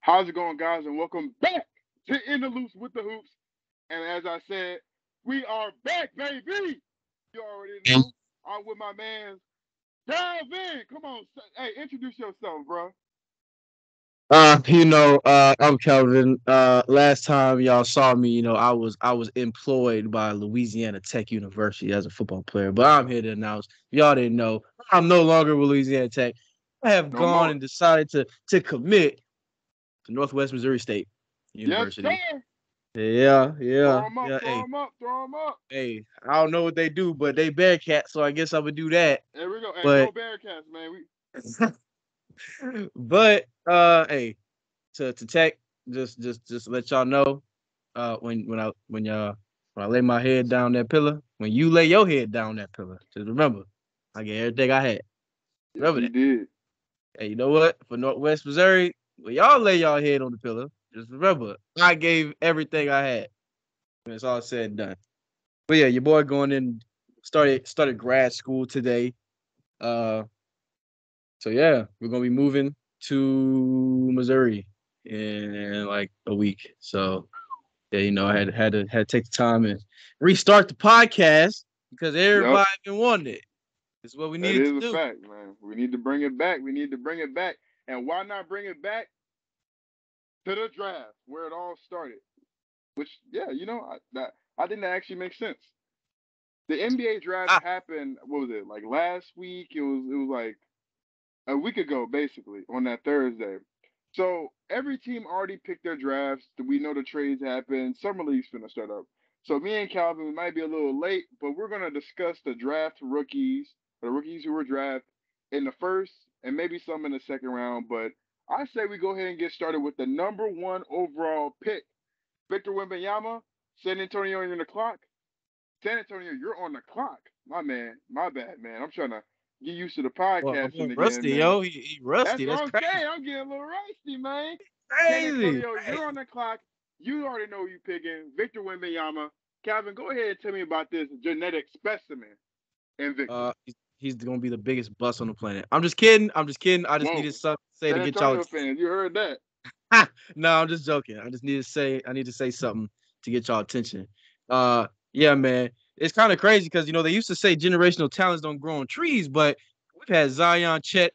How's it going, guys? And welcome back to In the Loops with the Hoops. And as I said, we are back, baby. You already know. I'm with my man, Calvin. Come on, hey, introduce yourself, bro. I'm Kelvin. Last time y'all saw me, I was employed by Louisiana Tech University as a football player. But I'm here to announce, if y'all didn't know, I'm no longer with Louisiana Tech. I have No gone more. and decided to commit to Northwest Missouri State Yes, University. sir. Yeah, Throw yeah, them up, yeah. throw Hey, them up, throw them up. hey, I don't know what they do, but they Bearcats, so I guess I would do that. There we go. Hey, But go Bearcats, man. hey, to Tech, just let y'all know. When I lay my head down that pillow, when you lay your head down that pillow, just remember, I get everything I had. Yes, Remember you that. did. Hey, you know what? For Northwest Missouri, when y'all lay y'all head on the pillow, just remember, I gave everything I had. When it's all said and done. But yeah, your boy going in started grad school today. Uh, so yeah, we're gonna be moving to Missouri in like a week. So yeah, I had to take the time and restart the podcast because Yep. everybody been wanting it. It's what we That needed to is a do. fact, man. We need to bring it back. We need to bring it back. And why not bring it back to the draft where it all started? Which, yeah, I think that actually makes sense. The NBA draft Ah, happened. What was it, like last week? It was like a week ago, basically, on that Thursday. So every team already picked their drafts. We know the trades happened. Summer league's finna start up. So me and Calvin, we might be a little late, but we're gonna discuss the draft rookies, the rookies who were drafted in the first and maybe some in the second round. But I say we go ahead and get started with the number one overall pick, Victor Wembanyama. San Antonio, you're on the clock. San Antonio, you're on the clock. My man, my bad, man. I'm trying to get used to the well, I'm podcasting going again, rusty, man. yo. He rusty. That's That's what I'm crazy. saying. I'm getting a little rusty, man. San Crazy. Antonio, you're on the clock. You already know who you picking. Victor Wembanyama. Calvin, go ahead and tell me about this genetic specimen in Victor. He's gonna be the biggest bust on the planet. I'm just kidding. I'm just kidding. I just Whoa. needed something to say to San get y'all Antonio attention. fans, you heard that. No, I'm just joking. I need to say something to get y'all attention. Yeah, man. It's kind of crazy because they used to say generational talents don't grow on trees, but we've had Zion, Chet,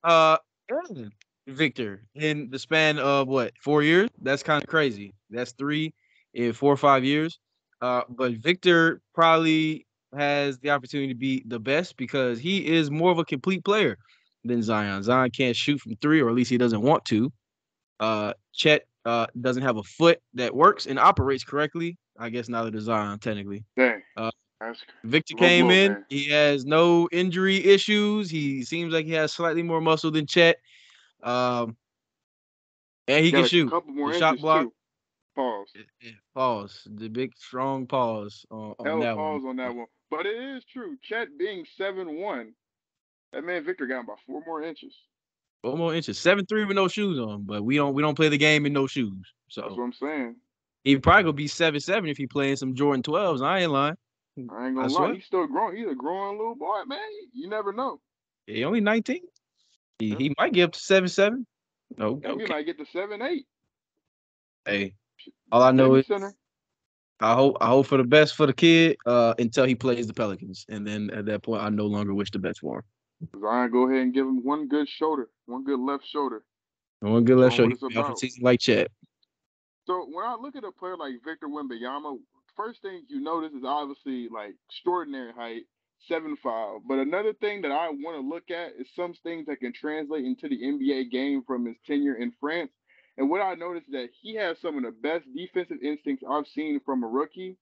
uh, and Victor in the span of what 4 years. That's kind of crazy. That's three in 4 or 5 years. But Victor probably has the opportunity to be the best because he is more of a complete player than Zion. Zion can't shoot from three, or at least he doesn't want to. Chet doesn't have a foot that works and operates correctly. I guess neither does Zion, technically. Dang. Uh, That's Victor low came blow, in. man. He has no injury issues. He seems like he has slightly more muscle than Chet. Um, and he can Got a shoot. couple The more shot inches, block. too. Pause. Pause. The big strong pause on Hella that one. pause on that one. But it is true. Chet being 7'1", that man Victor got about 4 more inches. 4 more inches. 7'3" with no shoes on, but we don't play the game in no shoes. That's So what I'm saying. he probably gonna be 7'7" if he playing some Jordan 12s. I ain't lying. I ain't I gonna lie, swear. he's still growing. He's a growing little boy, man. You never know. He only 19. He Yeah. he might get up to 7'7". No, Damn, he okay. might get to 7'8". Hey, all I know Baby is center. I hope for the best for the kid until he plays the Pelicans, and then at that point I no longer wish the best for him. Zion, go ahead and give him one good shoulder, one good left shoulder. I want to good Show let's him show what he it's can be off the about. season like Chet. So when I look at a player like Victor Wembanyama, first thing you notice is obviously like extraordinary height, 7'5". But another thing that I want to look at is some things that can translate into the NBA game from his tenure in France. And what I noticed is that he has some of the best defensive instincts I've seen from a rookie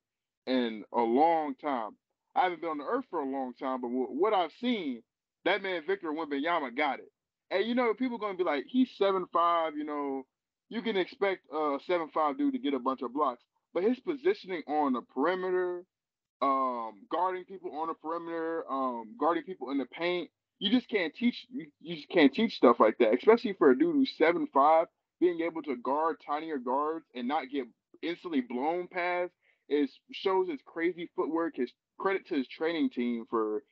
in a long time. I haven't been on the earth for a long time, but what I've seen, that man Victor Wembanyama got it. And people gonna be like, he's 7'5", you can expect a 7'5" dude to get a bunch of blocks. But his positioning on the perimeter, guarding people on the perimeter, guarding people in the paint, you just can't teach. You just can't teach stuff like that, especially for a dude who's 7'5", being able to guard tinier guards and not get instantly blown past is shows his crazy footwork. His credit to his training team for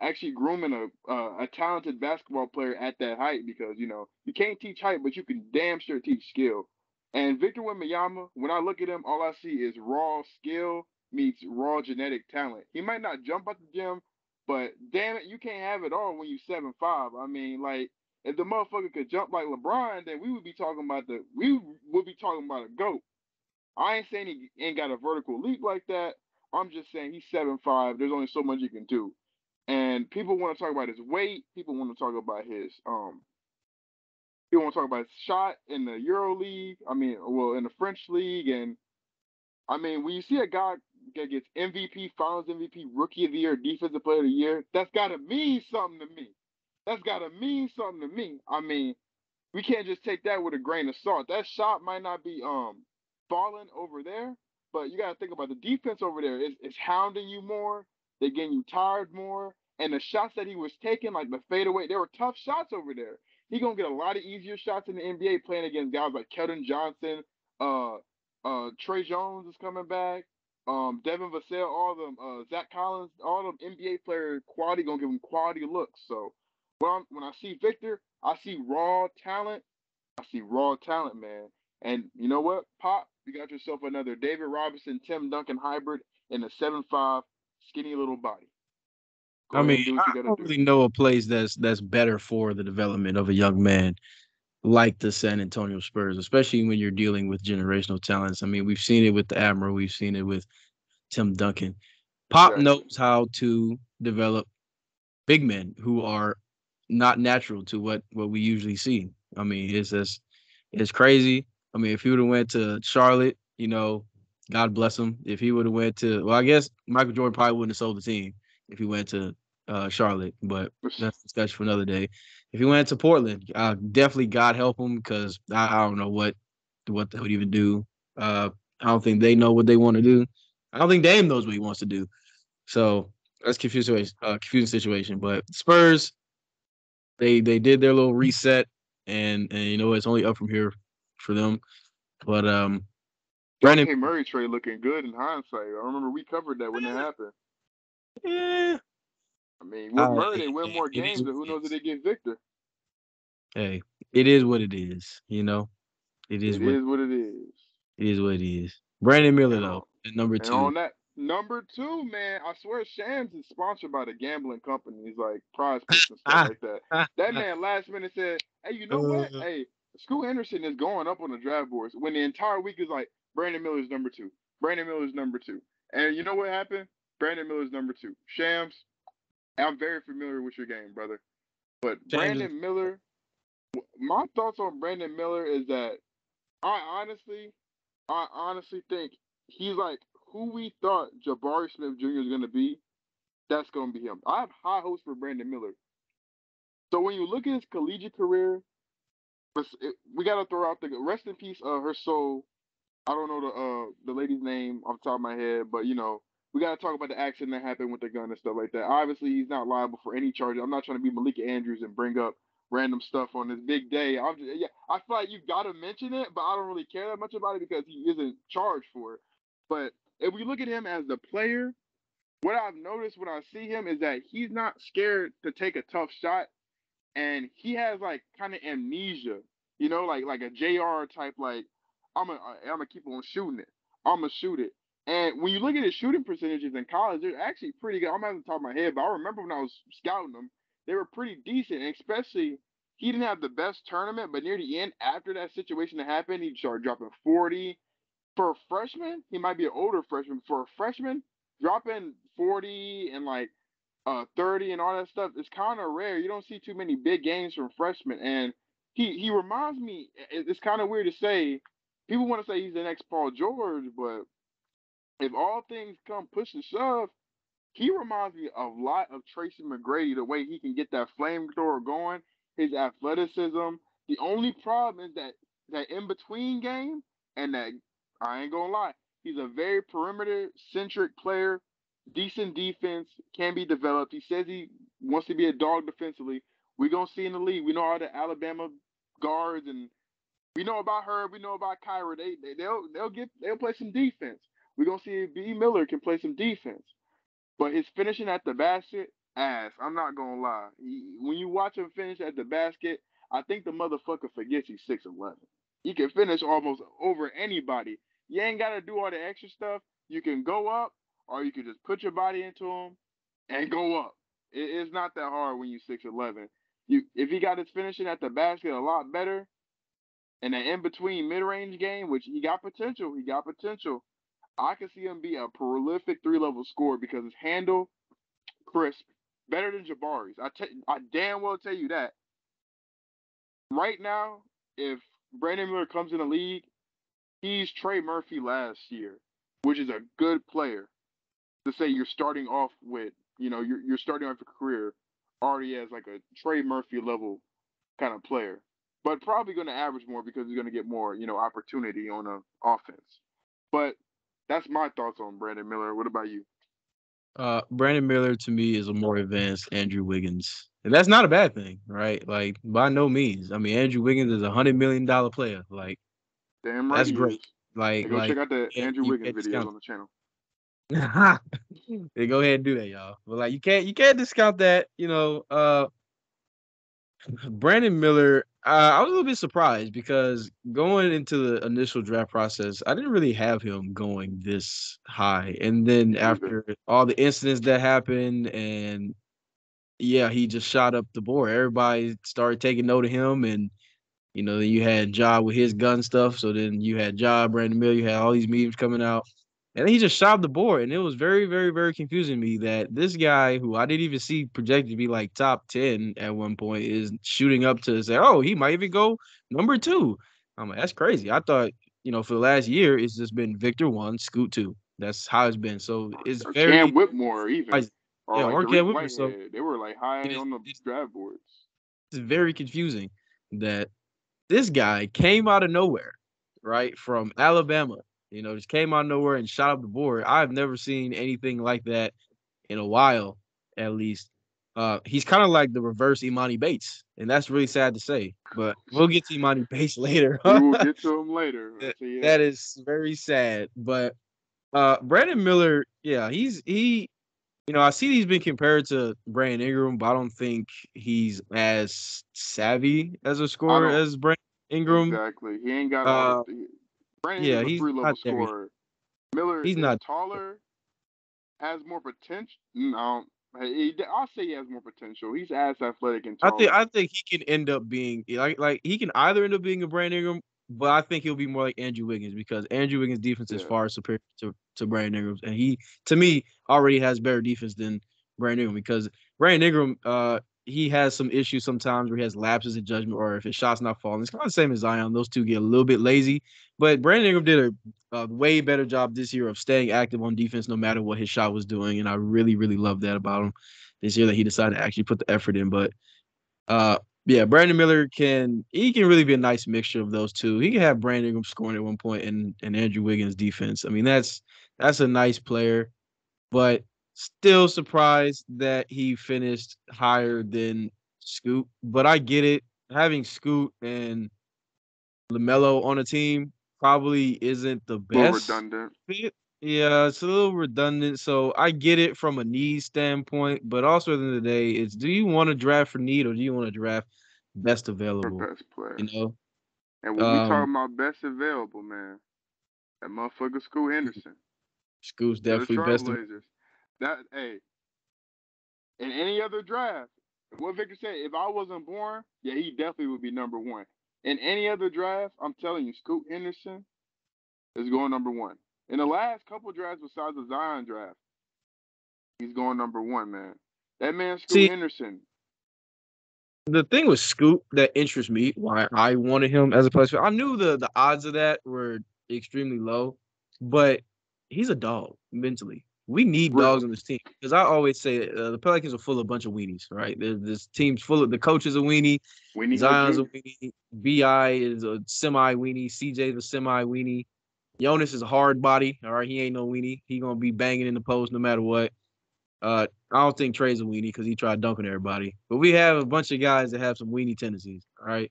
actually grooming a talented basketball player at that height, because you can't teach height, but you can damn sure teach skill. And Victor Wembanyama, when I look at him, all I see is raw skill meets raw genetic talent. He might not jump at the gym, but damn it, you can't have it all when you 7'5". I mean, like, if the motherfucker could jump like LeBron, then we would be talking about a GOAT. I ain't saying he ain't got a vertical leap like that. I'm just saying he's 7'5". There's only so much he can do. And people want to talk about his weight. People want to talk about his people want to talk about his shot in the Euro League. I mean, well, in the French league. And I mean, when you see a guy that gets MVP, Finals MVP, Rookie of the Year, Defensive Player of the Year, that's gotta mean something to me. That's gotta mean something to me. I mean, we can't just take that with a grain of salt. That shot might not be falling over there, but you gotta think about the defense over there. It's hounding you more. They're getting you tired more. And the shots that he was taking, like the fadeaway, they were tough shots over there. He gonna get a lot of easier shots in the NBA playing against guys like Keldon Johnson, uh, Trey Jones is coming back, Devin Vassell, all of them, Zach Collins, all of them NBA players, quality gonna give him quality looks. So when I see Victor, I see raw talent. I see raw talent, man. And you know what, Pop? You got yourself another David Robinson, Tim Duncan hybrid in a 7'5", skinny little body. Go I ahead mean, and do what I you got to don't do. really know a place that's better for the development of a young man like the San Antonio Spurs, especially when you're dealing with generational talents. I mean, we've seen it with the Admiral, we've seen it with Tim Duncan. Pop Exactly. knows how to develop big men who are not natural to what we usually see. I mean, it's crazy. I mean, if he would have went to Charlotte, God bless him. If he would have went to, well, I guess Michael Jordan probably wouldn't have sold the team if he went to Charlotte, but that's a discussion for another day. If he went to Portland, definitely God help him, because I don't know what they would even do. I don't think they know what they want to do. I don't think Dame knows what he wants to do. So that's confusing situation. But Spurs, they did their little reset, and it's only up from here for them. But Brandon, Dejounte Murray trade looking good in hindsight. I remember we covered that when it happened. yeah, I mean, with Murray, they win hey, more it is games, what and who it knows if is. they get Victor. Hey, it is what it is. It is It what is what it is. it is. What it is. Brandon Miller And though, on, at number and two. on that, number two, man, I swear Shams is sponsored by the gambling companies like Prize Picks and stuff Ah, like that. ah, That ah. man last minute said, hey, you know what? Uh, Hey, Scoot Henderson is going up on the draft boards when the entire week is like, Brandon Miller's number two. Brandon Miller's number two. And you know what happened? Brandon Miller's number two. Shams, I'm very familiar with your game, brother. But James is Brandon Miller, my thoughts on Brandon Miller is that I honestly, I honestly think he's like who we thought Jabari Smith Jr. is going to be. That's going to be him. I have high hopes for Brandon Miller. So when you look at his collegiate career, we got to throw out the rest in peace. Her soul. I don't know the lady's name off the top of my head, but we got to talk about the accident that happened with the gun and stuff like that. Obviously, he's not liable for any charges. I'm not trying to be Malika Andrews and bring up random stuff on this big day. Yeah, I feel like you got to mention it, but I don't really care that much about it because he isn't charged for it. But if we look at him as the player, what I've noticed when I see him is that he's not scared to take a tough shot, and he has like kind of amnesia, like a JR type, like I'm gonna keep on shooting it. I'm gonna shoot it. And when you look at his shooting percentages in college, they're actually pretty good. I'm not on the top of my head, but I remember when I was scouting them, they were pretty decent. And especially, he didn't have the best tournament, but near the end, after that situation that happened, he started dropping 40. For a freshman, he might be an older freshman. For a freshman, dropping 40 and like 30 and all that stuff is kind of rare. You don't see too many big games from freshmen, and he reminds me. It's kind of weird to say. People want to say he's the next Paul George, but if all things come push and shove, he reminds me a lot of Tracy McGrady. The way he can get that flamethrower going, his athleticism. The only problem is that in between game, and that I ain't gonna lie, he's a very perimeter centric player. Decent defense can be developed. He says he wants to be a dog defensively. We're gonna see in the league. We know all the Alabama guards, and we know about Herb. We know about Kyra. They'll play some defense. We're gonna see if B Miller can play some defense. But his finishing at the basket, ass. I'm not gonna lie. When you watch him finish at the basket, I think the motherfucker forgets he's 6'11". He can finish almost over anybody. You ain't gotta do all the extra stuff. You can go up, or you can just put your body into him and go up. It's not that hard when you 6'11". If he got his finishing at the basket a lot better, and an in between mid range game, which he got potential. He got potential. I can see him be a prolific 3 level scorer because his handle crisp, better than Jabari's. I damn well tell you that. Right now, if Brandon Miller comes in the league, he's Trey Murphy last year, which is a good player. To say you're starting off with, you're starting off your career already as like a Trey Murphy level kind of player, but probably going to average more because he's going to get more, opportunity on a offense. But that's my thoughts on Brandon Miller. What about you? Brandon Miller to me is a more advanced Andrew Wiggins. And that's not a bad thing, right? Like by no means. I mean, Andrew Wiggins is $100 million player. Like Damn right that's he is. great. Like Hey, go check like out the Andrew you Wiggins can't videos discount on the channel. Hey, go ahead and do that, y'all. But like you can't discount that. Brandon Miller. I was a little bit surprised because going into the initial draft process, I didn't really have him going this high. And then Me neither. after all the incidents that happened, and yeah, he just shot up the board. Everybody started taking note of him, and then you had Ja with his gun stuff. So then you had Ja, Brandon Miller, you had all these memes coming out. And then he just shot up the board. And it was very, very, very confusing to me that this guy, who I didn't even see projected to be like top 10 at one point, is shooting up to say, oh, he might even go number 2. I'm like, that's crazy. I thought, for the last year, it's just been Victor 1, Scoot 2. That's how it's been. So it's Or Cam very, Whitmore even, or yeah, like or Cam Tariq Whitmer. So Whitehead. They were like high it is, on the it's, draft boards. it's very confusing that this guy came out of nowhere, right? From Alabama, just came out of nowhere and shot up the board. I've never seen anything like that in a while, at least. He's kind of like the reverse Imani Bates, and that's really sad to say. But we'll get to Imani Bates later. We will get to him later. I'll That tell you that that. is very sad. But Brandon Miller, yeah, I see he's been compared to Brandon Ingram, but I don't think he's as savvy as a I scorer don't as Brandon Ingram. exactly. He ain't got all Uh, the. Brandon yeah, Ingram's a he's 3 level not there yet. scorer. Miller He's is not. taller, has more potential. No, I'll say he has more potential. He's as athletic and I think taller. I think he can end up being like he can either end up being a Brandon Ingram, but I think he'll be more like Andrew Wiggins because Andrew Wiggins' defense is Yeah. far superior to Brandon Ingram's, and he to me already has better defense than Brandon Ingram because Brandon Ingram he has some issues sometimes where he has lapses in judgment or if his shot's not falling. It's kind of the same as Zion. Those two get a little bit lazy, but Brandon Ingram did a way better job this year of staying active on defense no matter what his shot was doing, and I really really love that about him this year that he decided to actually put the effort in, but. Uh, yeah, Brandon Miller can really be a nice mixture of those two. He can have Brandon Ingram scoring at one point and Andrew Wiggins defense. I mean, that's a nice player, but still surprised that he finished higher than Scoot. But I get it. Having Scoot and LaMelo on a team probably isn't the A little best redundant. fit. Yeah, it's a little redundant. So I get it from a need standpoint, but also at the end of the day, it's do you want to draft for need or do you want to draft best For available? best player. You know, And when we um, talking about best available, man, that motherfucker Scoot Henderson Scoot's to the definitely best. Trailblazers. That hey, in any other draft, what Victor said, if I wasn't born, yeah, he definitely would be number one. In any other draft, I'm telling you, Scoot Henderson is going number one. In the last couple drafts besides the Zion draft, he's going number one, man. That man, Scoot See, Henderson. the thing with Scoot that interests me, why I wanted him as a player, I knew the odds of that were extremely low, but he's a dog mentally. We need Real. dogs on this team because I always say the Pelicans are full of a bunch of weenies, right? This team's full of the coach is a weenie, We need no Zion's a Jr. weenie, Bi is a semi weenie, CJ's a semi weenie, Jonas is a hard body. All right, he ain't no weenie. He gonna be banging in the post no matter what. I don't think Trey's a weenie because he tried dunking everybody. But we have a bunch of guys that have some weenie tendencies. All right.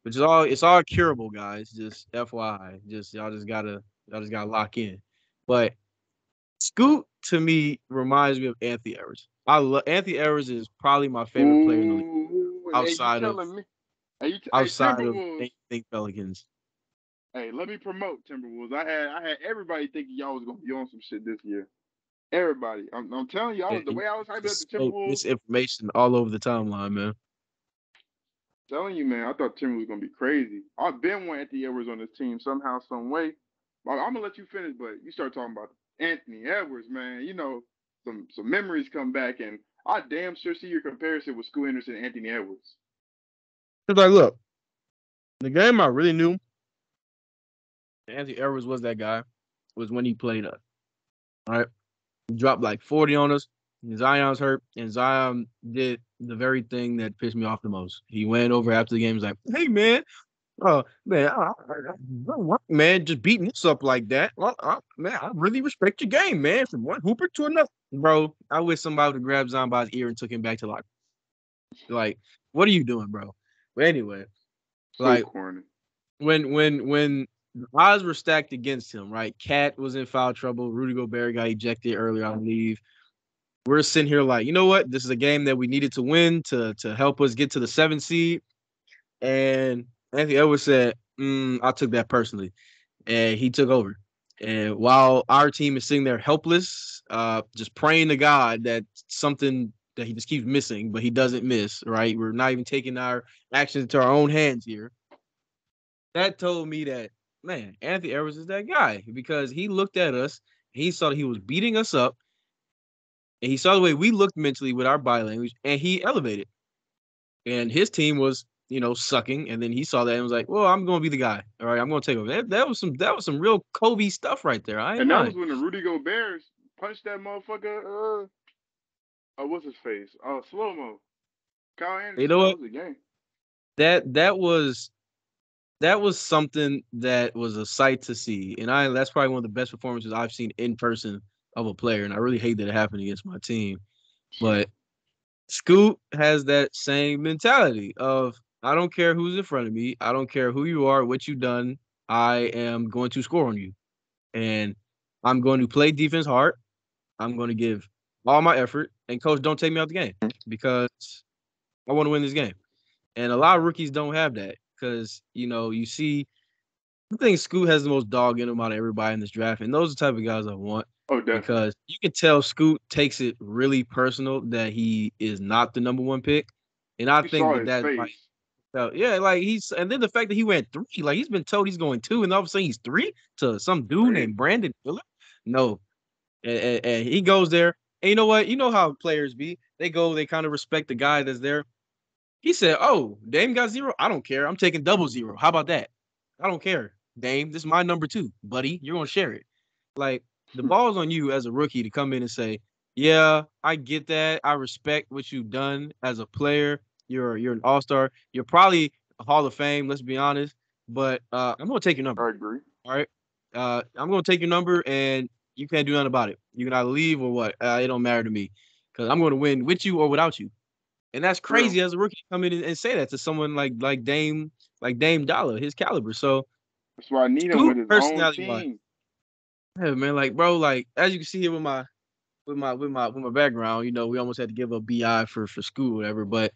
Which is all it's all curable, guys. Just FYI. Just y'all just gotta lock in. But Scoot to me reminds me of Anthony Edwards. Anthony Edwards is probably my favorite player in the league Ooh, hey, you outside of telling me? Hey, outside of Timberwolves. anything Pelicans. Hey, let me promote Timberwolves. I had everybody thinking y'all was gonna be on some shit this year. Everybody. I'm telling you, And the way I was hyping up the just so Timberwolves. misinformation all over the timeline, man. Telling you, man, I thought Timberwolves was gonna be crazy. I've been wanting Anthony Edwards on this team somehow, some way. I'm gonna let you finish, but you start talking about Anthony Edwards, man. You know, some memories come back, and I damn sure see your comparison with Scoot Henderson and Anthony Edwards. It's like, look, the game I really knew Anthony Edwards was that guy was when he played us. All right. He dropped like 40 on us. And Zion's hurt, and Zion did the very thing that pissed me off the most. He went over after the game. He's like, "Hey man, man, man, just beating this up like that. Well, man, I really respect your game, man. From one hooper to another, bro. I wish somebody would have grabbed Zion by his ear and took him back to life. Like, what are you doing, bro? But anyway, So like corny. when the odds were stacked against him, right? Cat was in foul trouble. Rudy Gobert got ejected earlier on leave. We're sitting here like, you know what? This is a game that we needed to win to help us get to the 7th seed. And Anthony Edwards said, I took that personally. And he took over. And while our team is sitting there helpless, just praying to God that something that he just keeps missing, but he doesn't miss, right? We're not even taking our actions into our own hands here. That told me that, man, Anthony Edwards is that guy because he looked at us, he saw that he was beating us up, and he saw the way we looked mentally with our body language, and he elevated. And his team was, sucking, and then he saw that and was like, "Well, I'm going to be the guy. All right, I'm going to take over." That was some real Kobe stuff right there. I ain't And that was lying. when the Rudy Gobert punched that motherfucker. What's his face? Slow mo. Kyle You Anderson. know That what? was the game. That was something that was a sight to see, and that's probably one of the best performances I've seen in person of a player, and I really hate that it happened against my team. But Scoot has that same mentality of I don't care who's in front of me, I don't care who you are, what you've done, I am going to score on you, and I'm going to play defense hard. I'm going to give all my effort, and coach, don't take me out the game because I want to win this game. And a lot of rookies don't have that because you see I think Scoot has the most dog in him out of everybody in this draft, and those are the type of guys I want Oh, definitely. because you can tell Scoot takes it really personal that he is not the number one pick, and I You think saw that his that might, face. yeah, like and then the fact that he went 3, like he's been told he's going 2, and all of a sudden he's 3 to some dude named Crazy. Brandon Miller. No, and he goes there, and you know what? You know how players be. They go, they kind of respect the guy that's there. He said, "Oh, Dame got 0. I don't care. I'm taking double 0. How about that? I don't care, Dame. This is my number 2, buddy. You're gonna share it." Like the ball's on you as a rookie to come in and say, "Yeah, I get that. I respect what you've done as a player. You're an all-star. You're probably a Hall of Fame. Let's be honest. But I'm gonna take your number. I agree. All right. I'm gonna take your number, and you can't do nothing about it. You can either leave or what. It don't matter to me, because I'm gonna win with you or without you." And that's Real. crazy as a rookie to come in and say that to someone like Dame Dollar, his caliber. So That's why I need him Scoot with his own personality wise, team. yeah, man, like bro, like as you can see here with my background, we almost had to give up BI for Scoot, whatever. But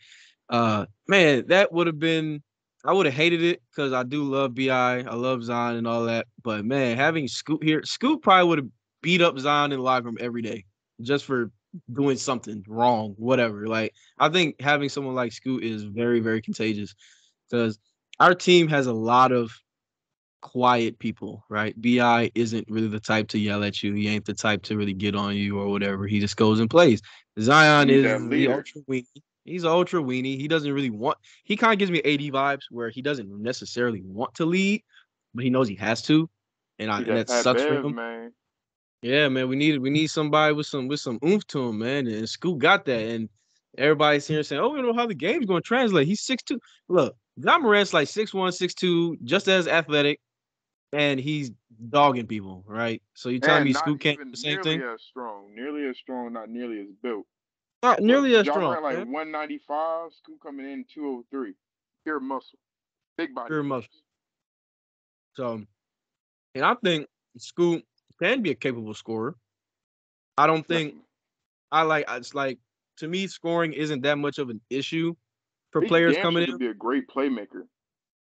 man, that would have been I would have hated it because I do love BI, I love Zion and all that. But man, having Scoot here, Scoot probably would have beat up Zion in the locker room every day just for doing something wrong, whatever. Like I think having someone like Scoot is very, very contagious because our team has a lot of quiet people, right? BI isn't really the type to yell at you. He ain't the type to really get on you or whatever. He just goes and plays. You Zion need is that the leader. ultra weenie. He's ultra weenie. He doesn't really want. He kind of gives me AD vibes where he doesn't necessarily want to lead, but he knows he has to, and Need and that that Pat sucks for Bev, him. man. Yeah, man, we need somebody with some oomph to him, man. And Scoot got that, and everybody's here saying, "Oh, we don't know how the game's going to translate." He's 6'2". Look, John Morant's like 6'1", 6'2", just as athletic, and he's dogging people, right? So you telling me And not Scoot can't do even the same nearly thing? as strong. Nearly as strong, not nearly as built. Not Look, nearly as Ja strong, Morant like man. 195, Scoot coming in 203. Pure muscle. Big body Very much. features. So, and I think Scoot can be a capable scorer. I don't think Definitely. it's like to me, scoring isn't that much of an issue for He players damn coming sure in. could be a great playmaker.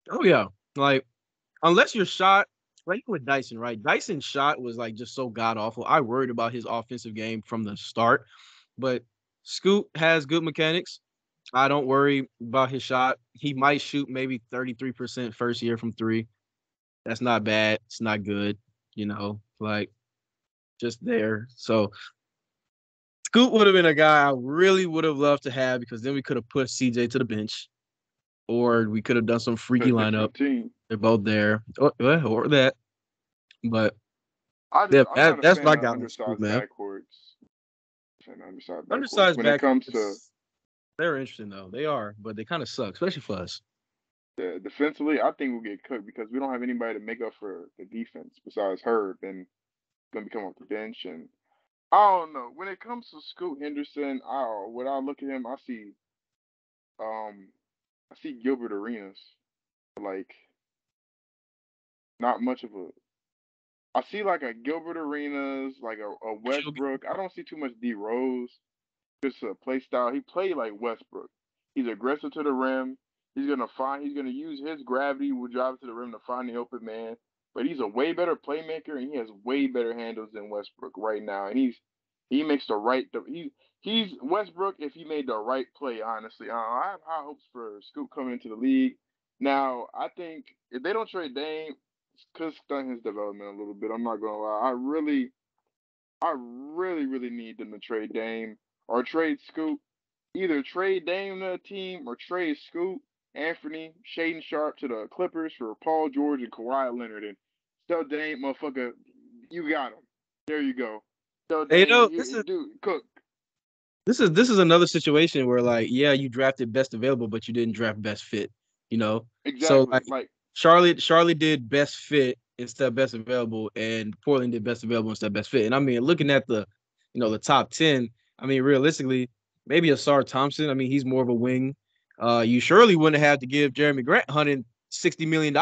Oh yeah, like unless your shot, like with Dyson, right? Dyson's shot was like just so god awful. I worried about his offensive game from the start, but Scoot has good mechanics. I don't worry about his shot. He might shoot maybe 33% first year from three. That's not bad. It's not good, like just there. So Scoot would have been a guy I really would have loved to have because then we could have put CJ to the bench or we could have done some A freaky lineup. different team. They're both there or that. But yeah, I'm not a that's fan what I of got on Scoot, undersized man. backcourts. Fan of undersized backcourts. Undersized When it comes to backcourts, they're interesting though. They are, but they kind of suck, especially for us. defensively, I think we'll get cooked because we don't have anybody to make up for the defense besides Herb, and gonna be coming off the bench. And I don't know. When it comes to Scoot Henderson, when I look at him, um I see Gilbert Arenas. Like not much of a I see like a Gilbert Arenas, like a Westbrook. I don't see too much D Rose. Just a play style. He played like Westbrook. He's aggressive to the rim. He's gonna use his gravity will drive to the rim to find the open man. But he's a way better playmaker and he has way better handles than Westbrook right now. And he makes the right he's Westbrook if he made the right play, honestly. I have high hopes for Scoot coming into the league. Now, I think if they don't trade Dame, it could stunt his development a little bit. I'm not gonna lie. I really need them to trade Dame or trade Scoot. Either trade Dame to a team or trade Scoot, Anthony, Shaden Sharp to the Clippers for Paul George and Kawhi Leonard. And tell Dame, motherfucker, you got him. There you go. Tell Hey, Dame, this is dude, cook. this is another situation where like, yeah, you drafted best available, but you didn't draft best fit. You know, so Exactly. like Like, Charlotte did best fit instead of best available, and Portland did best available instead of best fit. And I mean, looking at the top 10, I mean, realistically, maybe Asar Thompson. I mean, he's more of a wing. You surely wouldn't have to give Jeremy Grant $160 million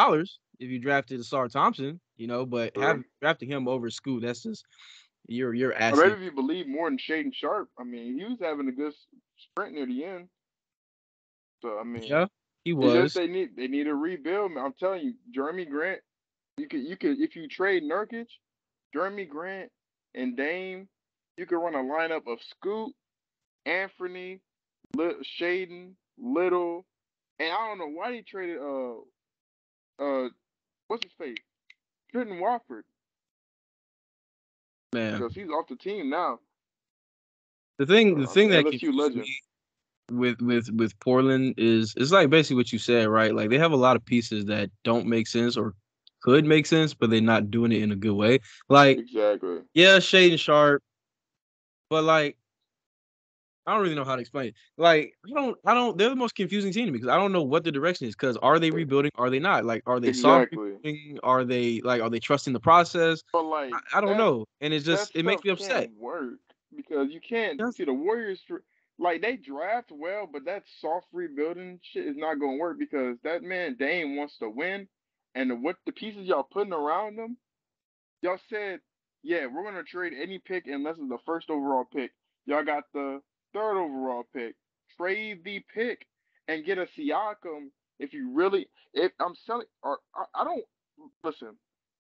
if you drafted Asar Thompson, but true. having drafting him over Scoot, that's just you're Or maybe asking. if you believe more in Shaden Sharp, I mean, he was having a good sprint near the end. So I mean, Yeah, he it's just was. they need a rebuild. Man. I'm telling you, Jeremy Grant. You could if you trade Nurkic, Jeremy Grant, and Dame, you could run a lineup of Scoot, Anthony, Shaden, Little, and I don't know why they traded what's his face, Trenton Watford, Man, because he's off the team now. the thing that LSU confuses legend. me with Portland is it's like basically what you said, right? Like they have a lot of pieces that don't make sense or could make sense, but they're not doing it in a good way. Like, Exactly. yeah, Shaden Sharp, but like I don't really know how to explain it. Like, I don't. They're the most confusing team to me because I don't know what the direction is. Because are they rebuilding? Are they not? Like, are they soft Exactly. rebuilding? Are they trusting the process? But like I don't that know, and that it makes stuff me upset. can't work because you can't Yes. see the Warriors. Like they draft well, but that soft rebuilding shit is not gonna work because that man Dame wants to win, and what the pieces y'all putting around them, y'all said, yeah, we're gonna trade any pick unless it's the first overall pick. Y'all got the third overall pick. Trade the pick and get a Siakam if you really. If I'm selling, or I don't listen.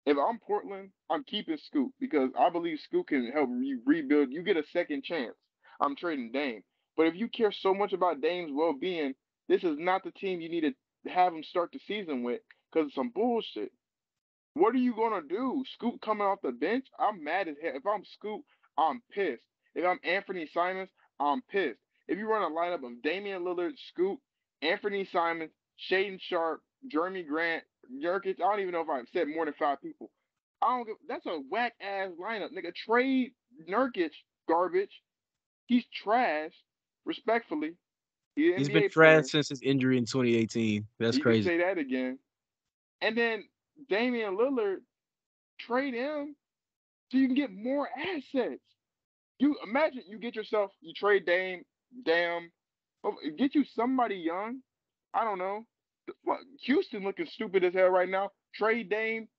If I'm Portland, I'm keeping Scoot because I believe Scoot can help you rebuild. You get a second chance. I'm trading Dame. But if you care so much about Dame's well being, this is not the team you need to have him start the season with because it's some bullshit. What are you gonna do? Scoot coming off the bench? I'm mad as hell. If I'm Scoot, I'm pissed. If I'm Anthony Simons, I'm pissed. If you run a lineup of Damian Lillard, Scoot, Anthony Simons, Shaden Sharp, Jeremy Grant, Nurkic, I don't even know if I've said more than 5 people. I don't give. That's a whack ass lineup, nigga. Trade Nurkic, garbage. He's trash. Respectfully, he's an He's been NBA trash player. since his injury in 2018. That's You can crazy. say that again. And then Damian Lillard, trade him so you can get more assets. You imagine you get yourself, you trade Dame, get you somebody young. I don't know. Houston looking stupid as hell right now. Trade Dame,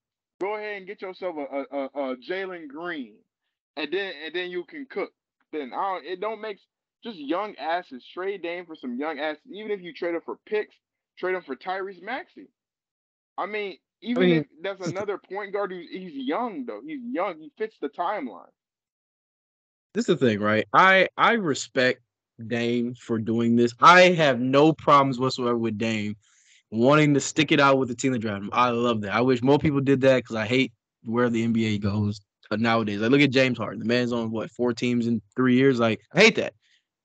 go ahead and get yourself a Jalen Green, and then you can cook. Then it don't make. just young assets. Trade Dame for some young assets. Even if you trade him for picks, trade him for Tyrese Maxey. I mean, I even if mean, that's another point guard he's young though. He's young. He fits the timeline. this is the thing, right? I respect Dame for doing this. I have no problems whatsoever with Dame wanting to stick it out with the team that drafted him. I love that. I wish more people did that because I hate where the NBA goes nowadays. Like, look at James Harden. The man's on what 4 teams in 3 years. Like, I hate that.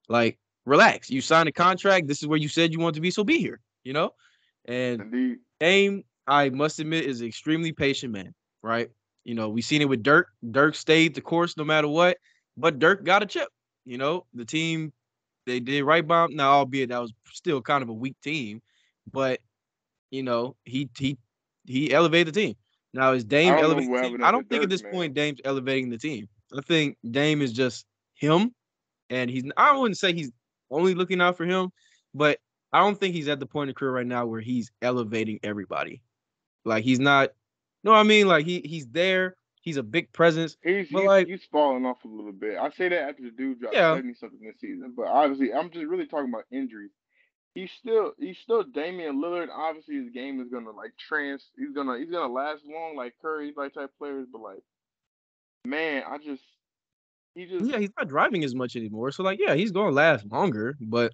Like, relax. You signed a contract. This is where you said you want to be, so be here. You know. And Indeed. Dame, I must admit, is an extremely patient man. Right. You know, we seen it with Dirk. Dirk stayed the course no matter what, but Dirk got a chip. You know, the team they did right by him. Now, albeit that was still kind of a weak team, but you know, he elevated the team. Now is I Dame don't know elevating what the team? happened I after don't think at Dirk, this man. point Dame's elevating the team. I think Dame is just him, and I wouldn't say he's only looking out for him, but I don't think he's at the point in the career right now where he's elevating everybody. Like he's not. No, I mean like he's there. He's a big presence, He's but he's like he's falling off a little bit. I say that after the dude dropped yeah, 70 something this season, but obviously I'm just really talking about injuries. He's still Damian Lillard. Obviously his game is gonna like he's gonna last long like Curry like type players, but like man, he just yeah, he's not driving as much anymore. So like yeah, he's gonna last longer, but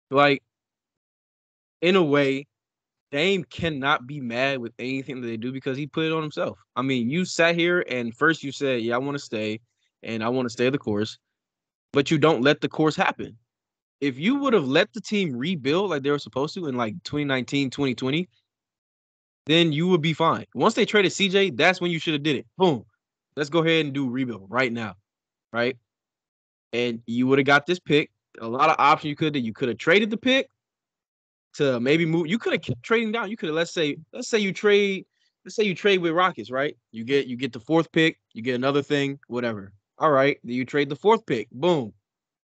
like in a way Dame cannot be mad with anything that they do because he put it on himself. I mean, you sat here and first you said, "Yeah, I want to stay and I want to stay the course," but you don't let the course happen. If you would have let the team rebuild like they were supposed to in like 2019, 2020, then you would be fine. Once they traded CJ, that's when you should have did it. Boom. Let's go ahead and do rebuild right now, right? And you would have got this pick. A lot of options you could have. You could have traded the pick to maybe move. You could have kept trading down. You could have let's say you trade with Rockets, right? You get the fourth pick, you get another thing, whatever. All right, then you trade the fourth pick. Boom.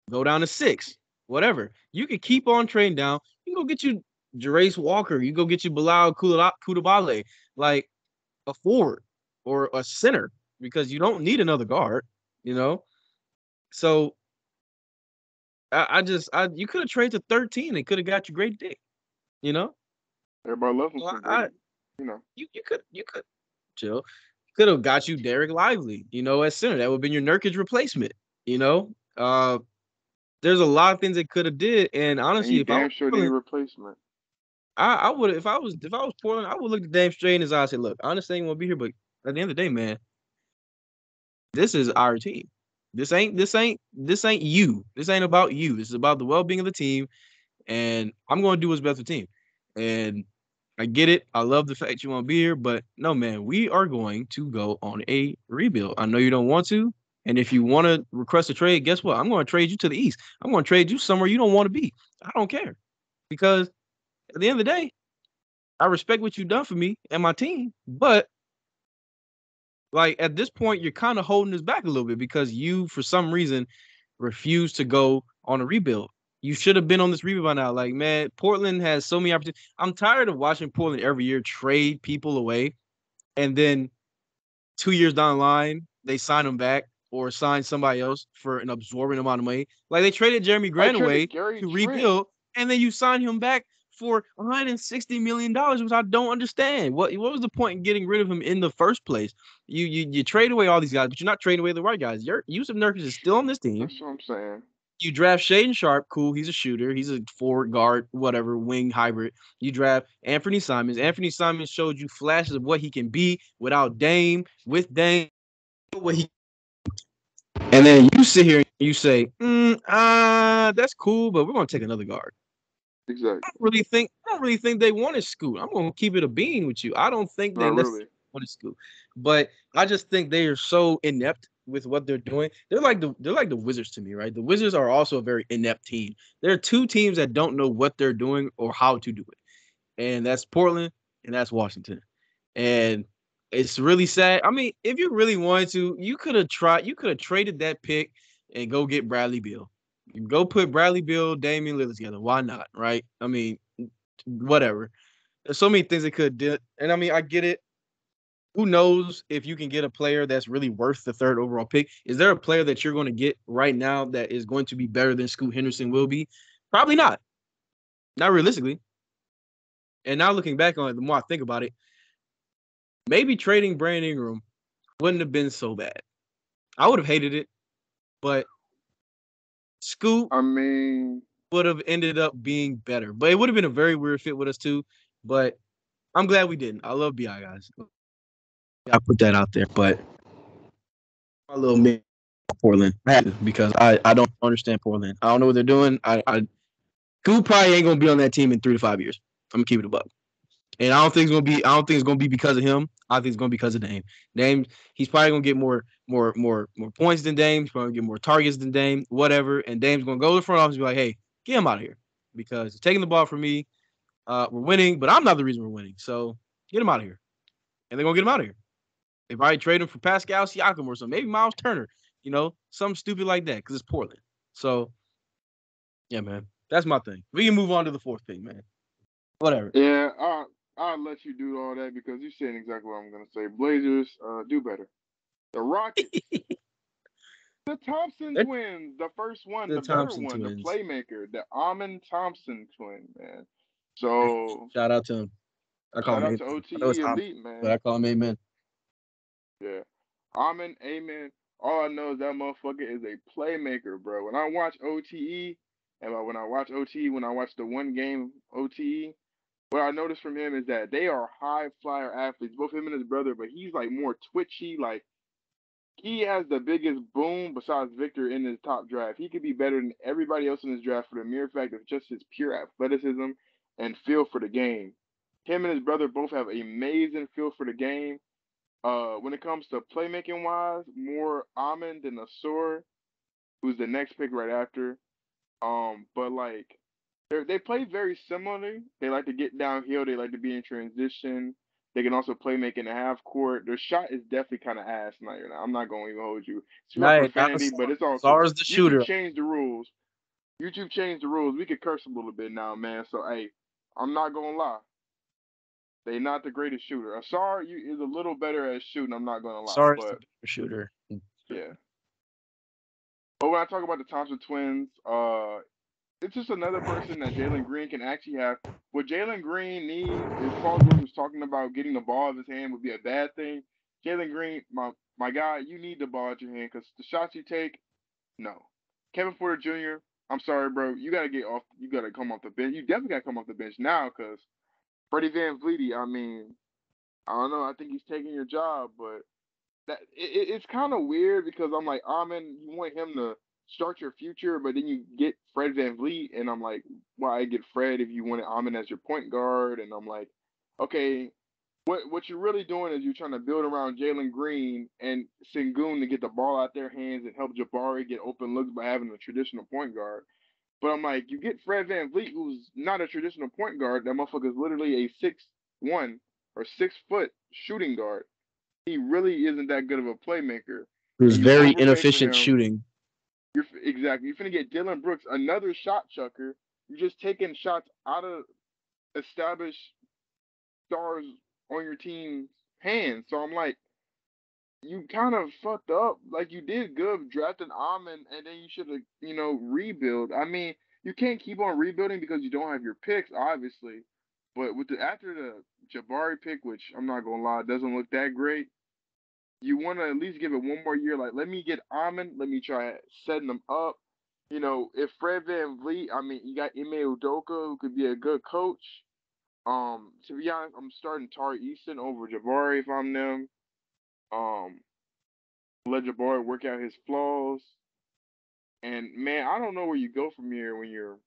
Go down to 6. Whatever. You can keep on trading down. You can go get you Jerace Walker. You go get you Bilal Koulibaly, like a forward or a center because you don't need another guard, you know? So you could have traded to 13 and could have got you great dick, you know? everybody loves him So some great, you know. you could chill. Could have got you Derek Lively, as center. That would have been your Nurkic replacement, you know. There's a lot of things they could have did, and And honestly, he if I damn was sure need a Portland, replacement. I would if I was Portland, I would look at Dame straight in his eyes and say, "Look, I understand you want to be here, but at the end of the day, man, this is our team. This ain't you. This ain't about you. This is about the well being of the team, and I'm going to do what's best for the team. And I get it. I love the fact you want to be here, but no, man, we are going to go on a rebuild. I know you don't want to. And if you want to request a trade, guess what? I'm going to trade you to the East. I'm going to trade you somewhere you don't want to be. I don't care. Because at the end of the day, I respect what you've done for me and my team. But like at this point, you're kind of holding us back a little bit because you, for some reason, refuse to go on a rebuild. You should have been on this rebuild by now. Like, man, Portland has so many opportunities. I'm tired of watching Portland every year trade people away, and then 2 years down the line, they sign them back or sign somebody else for an absorbent amount of money. Like they traded Jeremy I Grant away traded Gary to Trent. rebuild, and then you sign him back for $160 million, which I don't understand. What was the point in getting rid of him in the first place? You trade away all these guys, but you're not trading away the right guys. Yusuf Nurkic is still on this team. That's what I'm saying. You draft Shaden Sharp, cool. He's a shooter. He's a forward guard, whatever, wing hybrid. You draft Anthony Simons. Anthony Simons showed you flashes of what he can be without Dame, with Dame, what he. And then you sit here and you say, that's cool, but we're gonna take another guard. Exactly. I don't really think they wanted Scoot. I'm gonna keep it a bean with you. I don't think they Not necessarily really. wanted Scoot, but I just think they are so inept with what they're doing. They're like the Wizards to me, right? The Wizards are also a very inept team. There are two teams that don't know what they're doing or how to do it, and that's Portland and that's Washington. And it's really sad. I mean, if you really wanted to, you could have tried. You could have traded that pick and go get Bradley Beal. Go put Bradley Beal, Damian Lillard together. Why not? Right? I mean, whatever. There's so many things they could do. And I mean, I get it. who knows if you can get a player that's really worth the third overall pick? Is there a player that you're going to get right now that is going to be better than Scoot Henderson will be? Probably not. Not realistically. And now looking back on it, the more I think about it, maybe trading Brandon Ingram wouldn't have been so bad. I would have hated it, but Scoot I mean, would have ended up being better. But it would have been a very weird fit with us too. But I'm glad we didn't. I love BI guys. I put that out there. But my little man Portland because I don't understand Portland. I don't know what they're doing. Scoot probably ain't gonna be on that team in 3 to 5 years. I'm gonna keep it a buck. And I don't think it's gonna be because of him. I think it's gonna be because of Dame. Dame, he's probably gonna get more points than Dame. He's probably gonna get more targets than Dame, whatever. And Dame's gonna go to the front office and be like, hey, get him out of here. Because he's taking the ball from me. We're winning, but I'm not the reason we're winning. So get him out of here. And they're gonna get him out of here. They probably trade him for Pascal Siakam or something, maybe Miles Turner, something stupid like that, because it's Portland. So yeah, man. That's my thing. We can move on to the fourth pick, man. Whatever. yeah, I'll let you do all that because you're saying exactly what I'm gonna say. Blazers, do better. The Rockets, the Thompson twins, the first one, The the better Thompson one, the twins. playmaker, the Amen Thompson twin, man. So Shout out to him. I call shout him out to Amen. I know it's OTE Amen, Elite, but man. I call him Amen. Yeah. Amen, amen. All I know is that motherfucker is a playmaker, bro. When I watch OTE, and when I watch OTE, when I watch the one game OTE, what I noticed from him is that they are high flyer athletes, both him and his brother, but he's like more twitchy. Like he has the biggest boom besides Victor in his top draft. He could be better than everybody else in his draft for the mere fact of just his pure athleticism and feel for the game. Him and his brother both have amazing feel for the game. When it comes to playmaking wise, more Amon than Asor, who's the next pick right after. But like they play very similarly. They like to get downhill. They like to be in transition. They can also play making the half court. Their shot is definitely kind of ass night. I'm not going to even hold you. It's pure Hey, not profanity, but it's also Sar's the YouTube shooter. changed the rules. YouTube changed the rules. We could curse a little bit now, man. So hey, I'm not gonna lie. They not the greatest shooter. Asar is a little better at shooting. I'm not gonna lie, Sar is the but better shooter. yeah. But when I talk about the Thompson twins, it's just another person that Jalen Green can actually have. What Jalen Green needs, if Paul George was talking about getting the ball out of his hand would be a bad thing. Jalen Green, my guy, you need the ball at your hand because the shots you take, no. Kevin Porter Jr., I'm sorry, bro. You gotta get off. You gotta come off the bench. You definitely gotta come off the bench now because Freddie Van Vliet. I mean, I don't know. I think he's taking your job, but it's kind of weird because I'm like, Amen, you want him to start your future, but then you get Fred Van Vliet, and I'm like, why get Fred if you wanted Amen as your point guard? And I'm like, okay, what you're really doing is you're trying to build around Jalen Green and Sengun to get the ball out their hands and help Jabari get open looks by having a traditional point guard. But I'm like, you get Fred Van Vliet, who's not a traditional point guard. That motherfucker is literally a 6'1" or 6 foot shooting guard. He really isn't that good of a playmaker. It was And you very overpay for inefficient him. shooning. Exactly. You're finna get Dylan Brooks, another shot chucker. You're just taking shots out of established stars on your team's hands. So I'm like, you kind of fucked up. Like you did good drafting Amon, and then you should have, rebuild. I mean, you can't keep on rebuilding because you don't have your picks, obviously. But with after the Jabari pick, which I'm not gonna lie, doesn't look that great. You want to at least give it one more year. Like, let me get Amon. Let me try setting them up. If Fred Van Vliet, I mean, you got Ime Udoka, who could be a good coach. To be honest, I'm starting Tari Easton over Jabari if I'm them. Um, let Jabari work out his flaws. And man, I don't know where you go from here when you're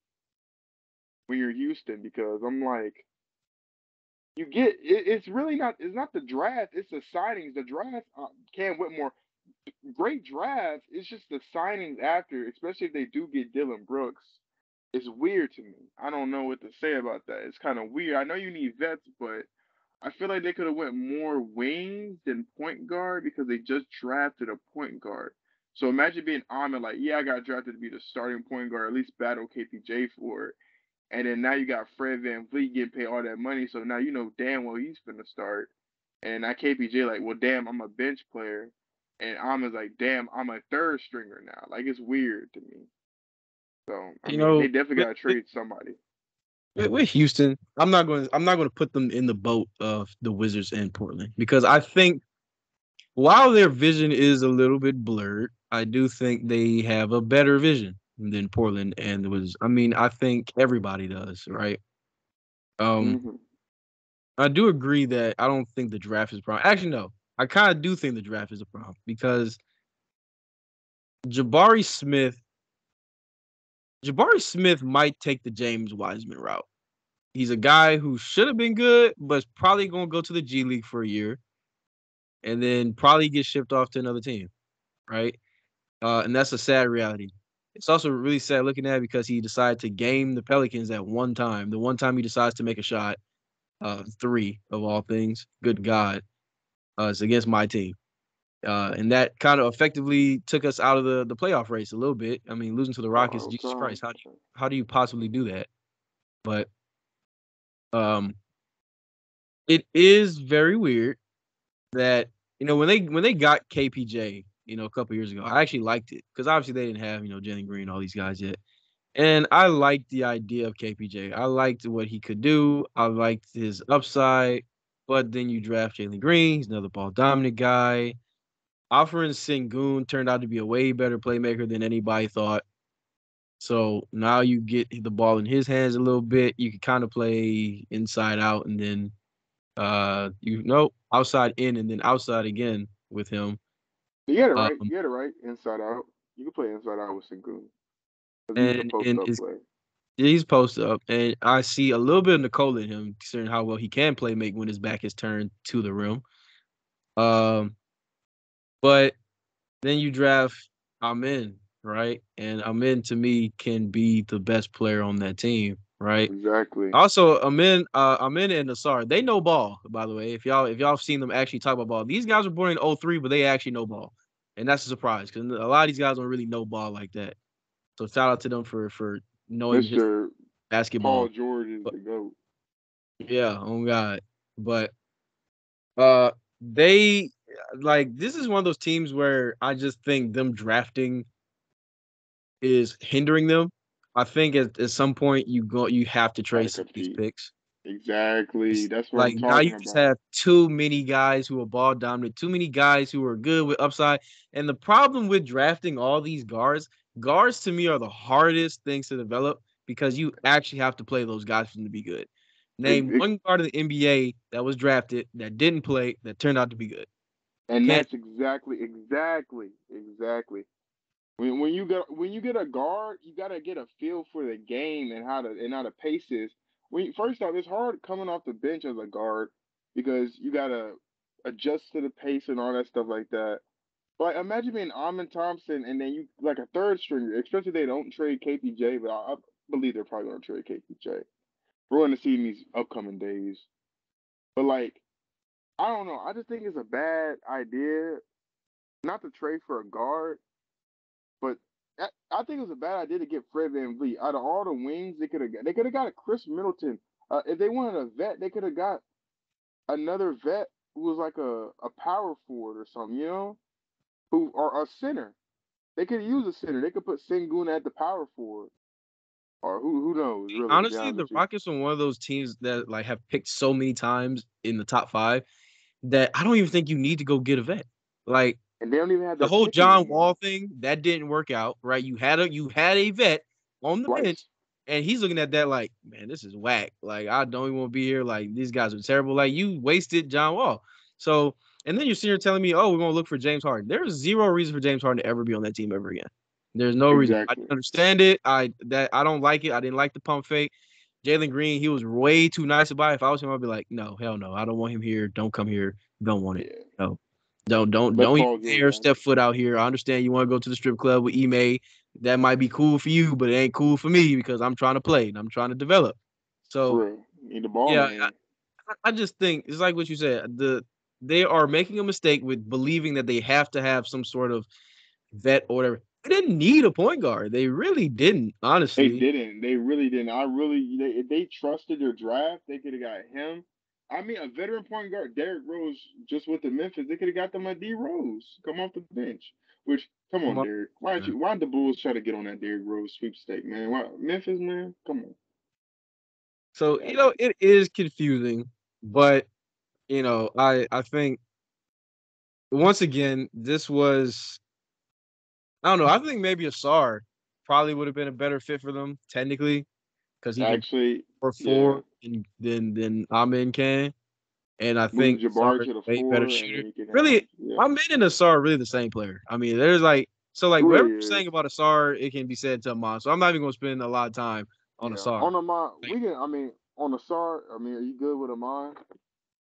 Houston because I'm like, it's really not. It's not the draft. It's the signings. The draft, Cam Whitmore, great draft. It's just the signings after, especially if they do get Dylan Brooks. It's weird to me. I don't know what to say about that. It's kind of weird. I know you need vets, but I feel like they could have went more wings than point guard because they just drafted a point guard. So imagine being Ahmed like, yeah, I got drafted to be the starting point guard, at least battle KPJ for it. And then now you got Fred Van Vliet getting paid all that money, so now you know damn well he's gonna start. And that KPJ like, well, damn, I'm a bench player, and Ahmed's like, damn, I'm a third stringer now. Like it's weird to me. So I You mean, they know, definitely with, gotta trade somebody. with Houston, I'm not going to put them in the boat of the Wizards and Portland because I think while their vision is a little bit blurred, I do think they have a better vision than Portland and the Wizards. I mean, I think everybody does, right? Um, Hmm. I do agree that I don't think the draft is a problem. Actually, no, I kind of do think the draft is a problem because Jabari Smith, Jabari Smith might take the James Wiseman route. He's a guy who should have been good, but is probably going to go to the G League for a year and then probably get shipped off to another team, right? And that's a sad reality. It's also really sad looking at it because he decided to game the Pelicans at one time. The one time he decides to make a shot, three of all things. Good God, it's against my team, and that kind of effectively took us out of the playoff race a little bit. I mean, losing to the Rockets, All Jesus time. Christ, how do you possibly do that? But um, it is very weird that when they got KPJ, a couple years ago, I actually liked it because obviously they didn't have Jalen Green, all these guys yet. And I liked the idea of KPJ. I liked what he could do. I liked his upside. But then you draft Jalen Green. He's another ball dominant guy. Alperen Sengun turned out to be a way better playmaker than anybody thought. So now you get the ball in his hands a little bit. You can kind of play inside out and then outside in and then outside again with him. You get it right. Um You get it right. Inside out. You can play inside out with Sengun because he's a post and up it's player. He's post up, and I see a little bit of Nikola in him, considering how well he can play make when his back is turned to the rim. Um, but then you draft Amin, right? And Amin to me can be the best player on that team, right? Exactly. Also, Amin and Nassar, they know ball, by the way. If y'all have seen them actually talk about ball, these guys were born in '03, but they actually know ball. And that's a surprise because a lot of these guys don't really know ball like that. So shout out to them for knowing his Mr. Paul basketball. George is But the GOAT. yeah, oh God. But uh they like this is one of those teams where I just think them drafting is hindering them. I think at some point you have to Gotta trade some of these compete. picks. Exactly. It's That's what I'm like now you talking just about. have too many guys who are ball dominant, too many guys who are good with upside. And the problem with drafting all these guards to me are the hardest things to develop because you actually have to play those guys for them to be good. It, Name it, one guard in the NBA that was drafted that didn't play that turned out to be good. and Can't that's exactly. When you get a guard, you gotta get a feel for the game and how to pace is. First off, it's hard coming off the bench as a guard because you gotta adjust to the pace and all that stuff like that. But like, imagine being Amon Thompson and then you like a third stringer, especially if they don't trade KPJ, but I believe they're probably gonna trade KPJ. We're going to see in these upcoming days. But like, I don't know. I just think it's a bad idea not to trade for a guard, but I think it was a bad idea to get Fred VanVleet. Out of all the wings they could have got a Chris Middleton. If they wanted a vet, they could have got another vet who was like a power forward or something, who or a center. They could use a center. They could put Sengun at the power forward, or who knows really. To be honestly, honest the with you, Rockets are one of those teams that like have picked so many times in the top five that I don't even think you need to go get a vet. Like and they don't even have the their whole pick no John Wall more. thing, that didn't work out, right? You had a vet on the bench, Twice. and he's looking at that like, man, this is whack. Like, I don't even want to be here. Like, these guys are terrible. Like, you wasted John Wall. So, and then you're sitting here telling me, oh, we're gonna look for James Harden. There's zero reason for James Harden to ever be on that team ever again. There's no reason. I Exactly. understand it. I don't like it. I didn't like the pump fake. Jalen Green, he was way too nice about it. If I was him, I'd be like, no, hell no. I don't want him here. Don't come here. Don't want it. Yeah. No. Don't Let don't Paul even George dare handle step foot out here. I understand you want to go to the strip club with Ime. That might be cool for you, but it ain't cool for me because I'm trying to play and I'm trying to develop. it. So For real. Need the ball yeah, in hand. I just think it's like what you said. They are making a mistake with believing that they have to have some sort of vet or whatever. They didn't need a point guard. They really didn't, They honestly. didn't. They really didn't. If they trusted their draft, they could have got him. I mean, a veteran point guard, Derrick Rose, just with the Memphis, they could have got them a D Rose, come off the bench. Which, come on, Come on, Derrick, why'd the Bulls try to get on that Derrick Rose sweepstake, man? Why Memphis, man? Come on, So, get out of here. it is confusing, but I think once again, this was I don't know. I think maybe Asar probably would have been a better fit for them technically because he can Actually, yeah, perform than Amin can, and I moving think Asar Jabari is to the a way better four, and then shooter. you can have, Really, yeah, Amin and Asar are really the same player. I mean, there's whatever really you're is. saying about Asar, it can be said to Amon. So I'm not even going to spend a lot of time on Yeah, Asar. on the mind, Like, we can. I mean, on the SAR, I mean, are you good with a mind?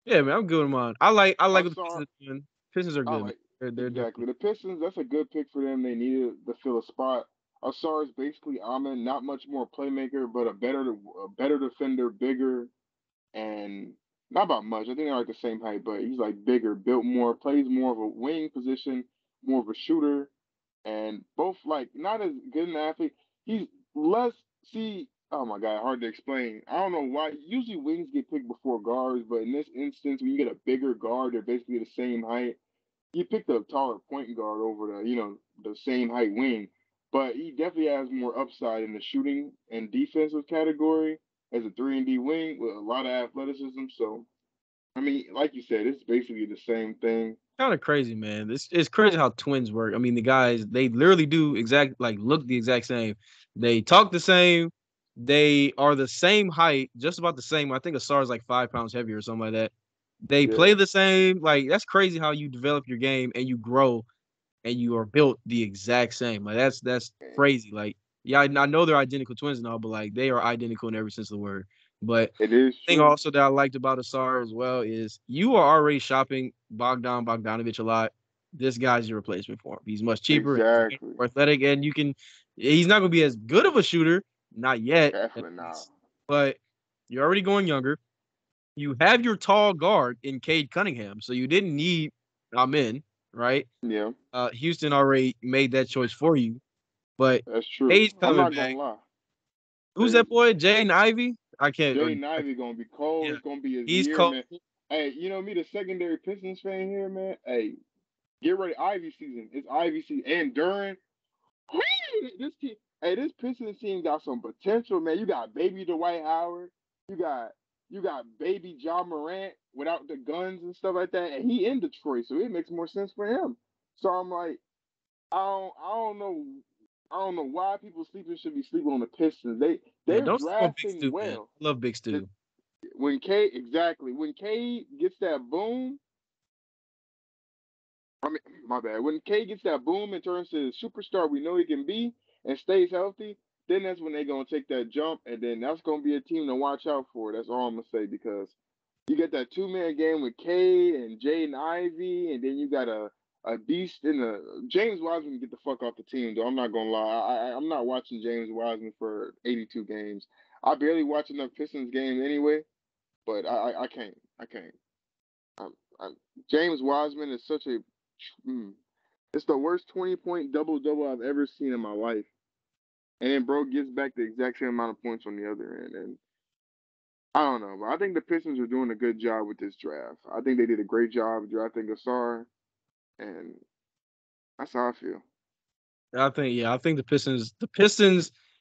yeah, man, I'm good with Amon. I like what the SAR, Pistons are doing. Pistons are I good, man. like They're doing exactly the Pistons. That's a good pick for them. They needed to fill a spot. Asar is basically Amin, not much more playmaker, but a better defender, bigger, and not about much. I think they're like the same height, but he's like bigger, built more, plays more of a wing position, more of a shooter, and both like not as good an athlete. He's less. See, oh my god, hard to explain. I don't know why. Usually wings get picked before guards, but in this instance, when you get a bigger guard, they're basically the same height. He picked a taller point guard over the same height wing, but he definitely has more upside in the shooting and defensive category as a 3-and-D wing with a lot of athleticism. So I mean, like you said, it's basically the same thing. kind of crazy, man. It's crazy how twins work. I mean, the guys they literally do look the exact same. They talk the same. They are the same height, just about the same. I think Asar is like 5 pounds heavier or something like that. They Yeah. play the same. Like that's crazy how you develop your game and you grow and you are built the exact same. Like that's crazy. Like yeah, I know they're identical twins and all, but like they are identical in every sense of the word. But It is thing true. also that I liked about Asar as well is you are already shopping Bogdanovich a lot. This guy's your replacement for him. He's much cheaper, he's Exactly. more athletic, and he's not gonna be as good of a shooter, not yet, at Definitely not. least. But you're already going younger. You have your tall guard in Cade Cunningham, so you didn't need Amin, right? Yeah, Houston already made that choice for you, but that's true. Cade's I'm coming not back. gonna lie. Who's that Crazy. boy? Jaden Ivey? I can't. Or Jaden Ivey gonna be cold. yeah, It's gonna be his he's year, cold. man. Hey, you know me, the secondary Pistons fan here, man. Hey, get ready, Ivy season. It's Ivy season. And Duran, this team, hey, this Pistons team got some potential, man. You got baby Dwight Howard. You got you got baby John Morant without the guns and stuff like that, and he in Detroit, so it makes more sense for him. So I'm like, I don't know why people sleeping should be sleeping on the Pistons. Man, They're don't sleep on Big drafting Stu, man. well. I love Big The, Stu. when K gets that boom, I mean my bad. When K gets that boom and turns to the superstar we know he can be and stays healthy, then that's when they're gonna take that jump, and then that's gonna be a team to watch out for. That's all I'm gonna say because you get that 2-man game with K and Jaden Ivey, and then you got a beast in the James Wiseman. Get the fuck off the team, though. I'm not gonna lie. I'm not watching James Wiseman for 82 games. I barely watch enough Pistons games anyway, but I can't. I can't. I'm, I'm, James Wiseman is such a. It's the worst 20-point double double I've ever seen in my life. And then bro gets back the exact same amount of points on the other end, and I don't know, but I think the Pistons are doing a good job with this draft. I think they did a great job drafting Gasar, and that's how I feel. I think the Pistons.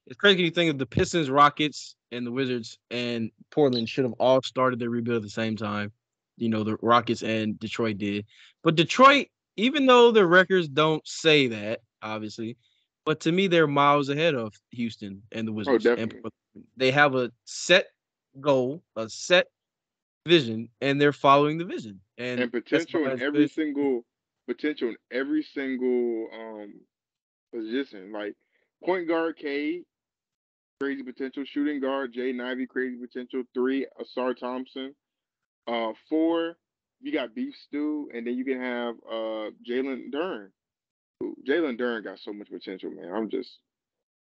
It's crazy you think of the Pistons, Rockets, and the Wizards and Portland should have all started their rebuild at the same time. The Rockets and Detroit did, but Detroit, even though their records don't say that, obviously, but to me they're miles ahead of Houston and the Oh, Wizards and definitely. Portland. They have a set goal, a set vision, and they're following the vision, and And that's about as good. potential in every single position. Like point guard K, crazy potential. Shooting guard Jay Ivey, crazy potential. 3, Asar Thompson. 4, you got Beef Stew, and then you can have Jalen Duran. Jalen Duran got so much potential, man. I'm just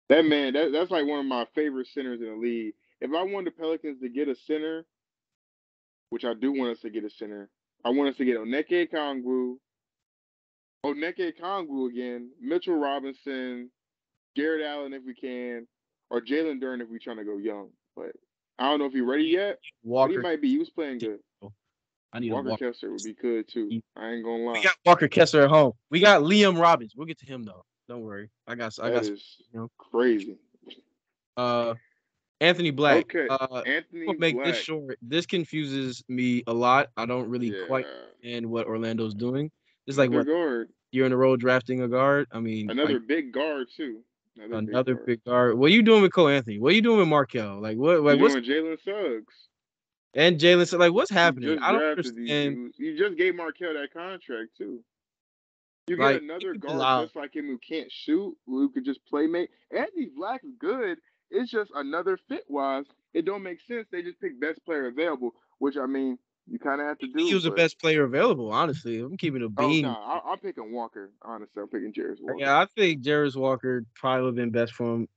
that man. That's like one of my favorite centers in the league. If I wanted the Pelicans to get a center, which I do want us to get a center, I want us to get Oneke Kongwu again, Mitchell Robinson, Garrett Allen if we can, or Jalen Duran if we're trying to go young. But I don't know if he's ready yet, but he Walker. might be. He was playing good. I need a Walker Walker. Kessler would be good too. I ain't gonna We lie. got Walker Kessler at home. We got Liam Robbins. We'll get to him though. Don't worry. I That got is you know. crazy. Anthony Black. Okay, I'll Anthony make this Black. short. This confuses me a lot. I don't really quite Yeah, understand what Orlando's doing. It's like another what guard, year in a row drafting a guard. I mean, like another big guard too. Another big another guard. big guard. What are you doing with Cole Anthony? What are you doing with Markel? Like what? You Like what's doing Jalen Suggs? and Jalen? So like what's You happening? just I don't drafted these understand. dudes. You just gave Markel that contract too. You get Like another even guard Bilal. just like him who can't shoot, who could just play make. Anthony Black is good. It's just another fit wise. It don't make sense. They just pick best player available, which I mean you kind of have to He do. was the But best player available. Honestly, I'm keeping a oh bean. no, I'm picking Walker. Honestly, I'm picking Jarris Walker. Yeah, I think Jarris Walker probably would have been best for him.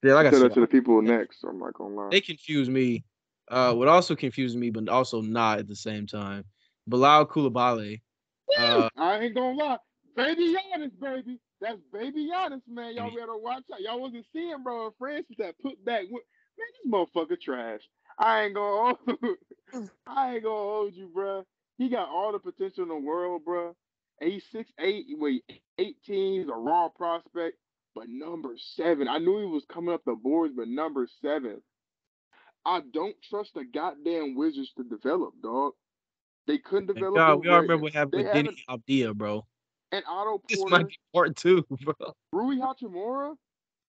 Yeah, I like I tell said, that to the people next. So I'm not gonna lie. they confuse me. What also confuses me, but also not at the same time. Bilal Koulibaly. Woo! Uh, I ain't gonna lie. Baby Giannis, baby. That's baby Giannis, man. Y'all better watch out. Y'all wasn't seeing, bro. Francis that put back. Man, this motherfucker trash. I ain't gonna I ain't gonna hold you, bro. He got all the potential in the world, bro. And he's 6'8", wait, 18. He's a raw prospect. But number 7, I knew he was coming up the boards, but number 7. I don't trust the goddamn Wizards to develop, dog. They couldn't and develop God, with we all remember Ray. what happened They with Denny haven't. Abdia, bro. And Otto This might Porter, be part two, bro. Rui Hachimura,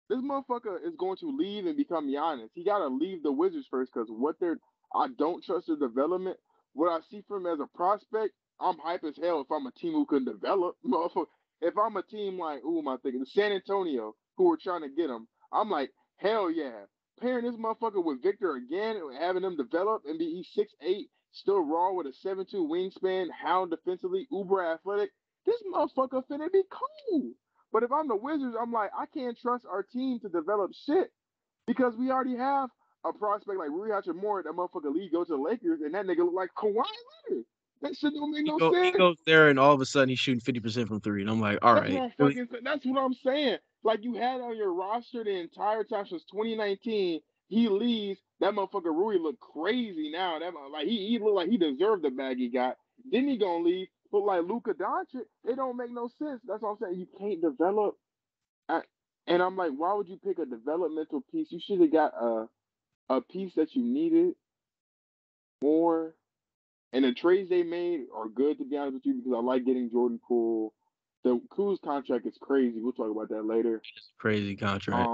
this motherfucker is going to leave and become Giannis. He got to leave the Wizards first because what they're, I don't trust their development. What I see from him as a prospect, I'm hype as hell if I'm a team who can develop. Motherfucker. If I'm a team like, who am I thinking? San Antonio, who are trying to get him, I'm like, hell yeah. Pairing this motherfucker with Victor again and having him develop and be 6'8", still raw with a 7'2" wingspan, hound defensively, uber athletic. This motherfucker finna be cool. But if I'm the Wizards, I'm like, I can't trust our team to develop shit because we already have a prospect like Rui Hachimura, that motherfucker league go to the Lakers, and that nigga look like Kawhi Leonard. That shit don't make no He sense. goes there, and all of a sudden he's shooting 50% from three, and I'm like, all That's what right, I'm really? fucking. That's what I'm saying. Like you had on your roster the entire time since 2019. He leaves. That motherfucker Rui look crazy now. That like he looked like he deserved the bag he got. Then he gonna leave. But like Luka Doncic, it don't make no sense. That's what I'm saying. You can't develop. And I'm like, why would you pick a developmental piece? You should have got a piece that you needed more. And the trades they made are good, to be honest with you, because I like getting Jordan Poole. The Kuz contract is crazy. We'll talk about that later. It's a crazy contract.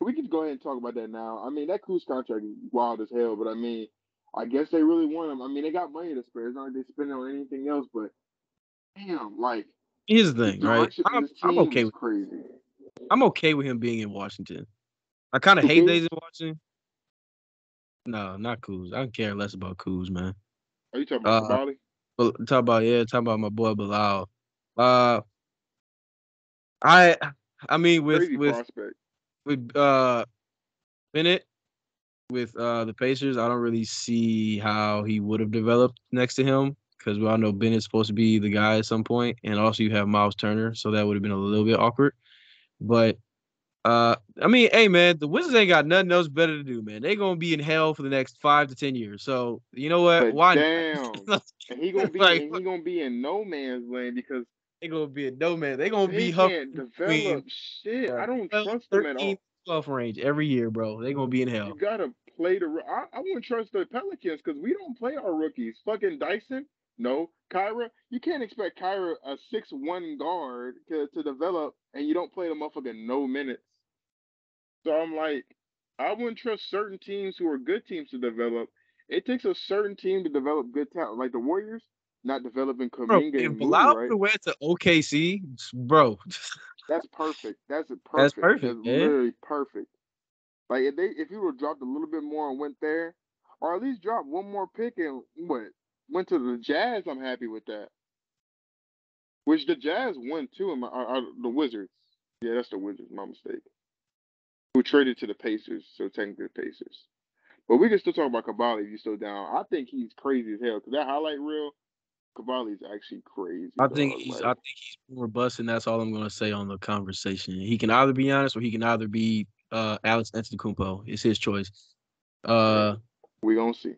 We can go ahead and talk about that now. I mean, that Kuz contract is wild as hell, but I mean, I guess they really want him. I mean, they got money to spare. It's not like they spend it on anything else, but damn, like Here's the the thing, right? direction of this I'm team okay is with crazy. I'm okay with him being in Washington. I kind of Who, hate that Kuz? he's in Washington. No, not Kuz. I care less about Kuz, man. Are you talking about Uh, Kabali? but talk about my boy Bilal. Uh, I I mean Crazy prospect. with Bennett with the Pacers, I don't really see how he would have developed next to him because we all know Bennett's supposed to be the guy at some point, and also you have Miles Turner, so that would have been a little bit awkward. But I mean, hey man, the Wizards ain't got nothing else better to do, man. They gonna be in hell for the next 5 to 10 years. So you know what? But Why damn, not? and he gonna be Like and he gonna be in no man's land because they gonna be a no man. They gonna they be hovering can't between develop shit. I the don't 12, trust them at 13, all. 12 range every year, bro. They gonna be in You hell. gotta play the. I wouldn't trust the Pelicans because we don't play our rookies. Fucking Dyson, no. Kyra, you can't expect Kyra, a 6'1" guard, to develop, and you don't play the motherfucker no minutes. So I'm like, I wouldn't trust certain teams who are good teams to develop. It takes a certain team to develop good talent, like the Warriors, not developing Bro, Kaminga if and Moody, Bilal would right? have went to OKC, bro, That's perfect. That's that's perfect. That's perfect, man. literally perfect. Like if you would have dropped a little bit more and went there, or at least dropped one more pick and went to the Jazz, I'm happy with that. Which the Jazz won too, in the Wizards. Yeah, that's the Wizards. My mistake. Who traded to the Pacers? So technically the Pacers. But we can still talk about Kabali if you're still down. I think he's crazy as hell because that highlight reel, Kabali's actually crazy, dog. I Like think he's more bust, and that's all I'm gonna say on the conversation. He can either be honest or he can either be Alex Antetokounmpo. It's his choice. We gonna see.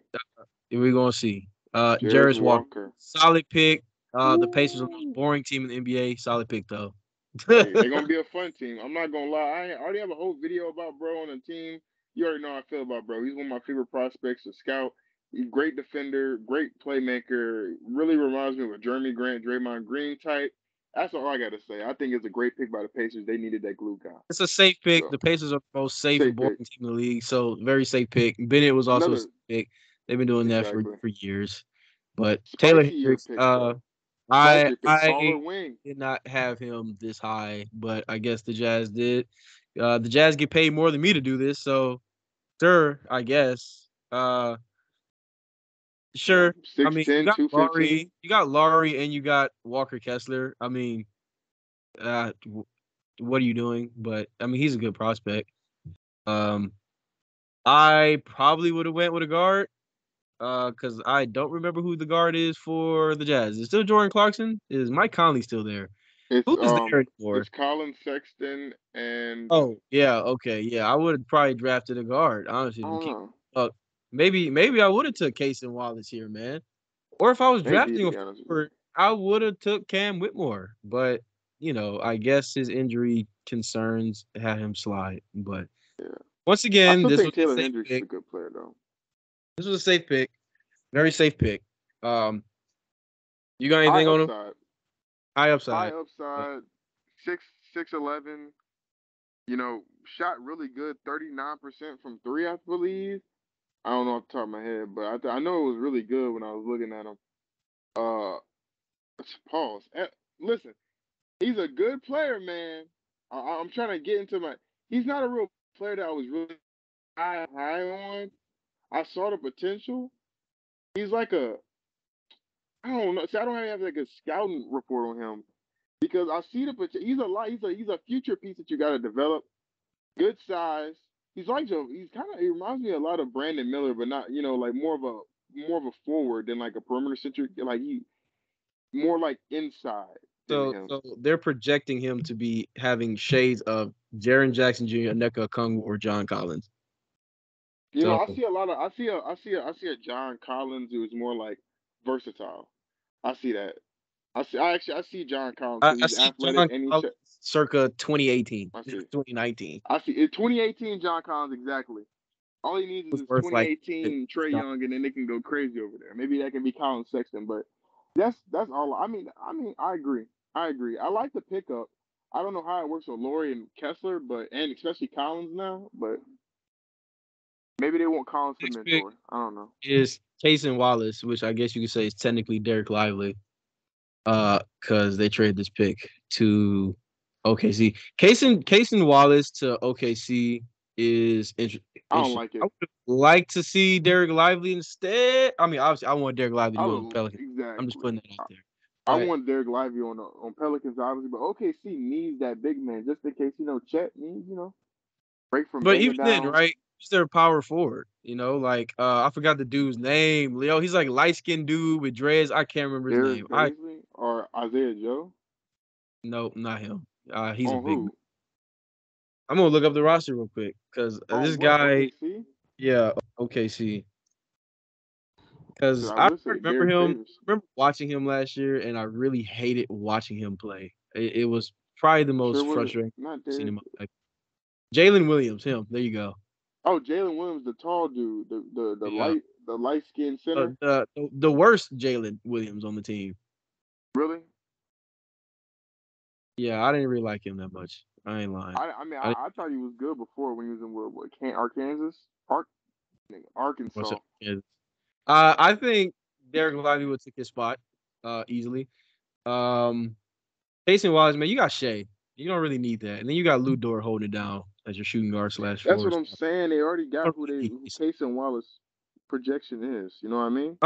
We're gonna see. Jarris Jarris Walker, Walker. solid pick. The Pacers are the most Ooh. boring team in the NBA. Solid pick though. Hey, they're gonna be a fun team. I'm not gonna lie. I already have a whole video about bro on the team. You already know how I feel about bro. He's one of my favorite prospects, a scout. He's a great defender, great playmaker. Really reminds me of a Jeremy Grant, Draymond Green type. That's all I gotta say. I think it's a great pick by the Pacers. They needed that glue guy. It's a safe pick. So The Pacers are the most safe, safe boring pick. team in the league. So very safe pick. Bennett was also a Another safe pick. They've been doing that exactly for years. But Taylor spicier Hendricks, pick though. I Spicier pick, I taller wing. did not have him this high, but I guess the Jazz did. The Jazz get paid more than me to do this, so sure, I guess. Yeah, Sure. I mean, 6'10", 215. You got Laurie, and you got Walker Kessler. I mean, what are you doing? But I mean, he's a good prospect. Um, I probably would have went with a guard. Because I don't remember who the guard is for the Jazz. Is it still Jordan Clarkson? Is Mike Conley still there? It's Who is there anymore? it's Colin Sexton and Oh, yeah, okay, yeah. I would have probably drafted a guard, honestly, I to don't keep know. up. Maybe I would have took Casey Wallace here, man. Or if I was Maybe drafting to a be honest with you. forward, I would have took Cam Whitmore. But I guess his injury concerns had him slide. But Yeah. once I again, still this think was a Taylor safe Hendricks is a pick. good player though. This was a safe pick. Very safe pick. Um, you got High anything on him? upside. High High upside. Yeah. upside. 6'11". Shot really good. 39% from three, I believe. I don't know off the top of my head, but I know it was really good when I was looking at him. Uh, pause. Listen, he's a good player, man. I'm trying to get into my. He's not a real player that I was really high on. I saw the potential. He's like a. I don't know. See, I don't have like a scouting report on him because I see the potential. He's a lot. He's a future piece that you got to develop. Good size. He's like Joe. He's kind of. He reminds me a lot of Brandon Miller, but not like more of a forward than like a perimeter centric. Like he more like inside than him. So they're projecting him to be having shades of Jaren Jackson Jr., Nneka Okongwu, or John Collins. So I see a lot of. I see a John Collins who is more like versatile. I see that. I see John Collins because I he's see athletic John and he's. Collins circa 2018, I see. 2019 I see. In 2018, John Collins exactly. All he needs was is worth like 2018 Trey Young, and then they can go crazy over there. Maybe that can be Colin Sexton, but that's all. I mean, I agree. I agree. I like the pickup. I don't know how it works with Laurie and Kessler, and especially Collins now, but maybe they want Collins to next pick mentor. I don't know. is Cason Wallace, which I guess you could say is technically Derek Lively. Because they traded this pick to OKC. Cason Wallace to OKC is I don't interesting. like I it. would like to see Derek Lively instead. I mean, obviously, I want Derek Lively to I go to the would Pelicans. I'm just exactly. putting that out there. I But want Derek Lively on Pelicans, obviously, but OKC needs that big man just in case Chet needs break from but banging even then, down. right? He's their power forward. Like I forgot the dude's name. Leo. He's like light skinned dude with dreads. I can't remember his Darius name. Baisley or Isaiah Joe No, not him. He's a on big. who? I'm gonna look up the roster real quick because this On what? guy, OKC? yeah, OKC. Because Because I I would say remember Derek him. Favors. Remember watching him last year, and I really hated watching him play. It was probably the Sure most was it frustrating not I've seen Derek? in my life. Jalen Williams, him. There you go. Oh, Jalen Williams, the tall dude, the Yeah, light skinned center. the worst Jalen Williams on the team. Really? Yeah, I didn't really like him that much. I ain't lying. I mean I I thought he was good before when he was in Arkansas, didn't Arkansas. I think Derek Lively would take his spot easily. Um, Pacing wise, man, you got Shea. You don't really need that, and then you got Lou Dort holding it down as your shooting guard slash That's what forward. I'm saying. They already got Don't who really need who Payson. Case and Wallace projection is. You know what I mean?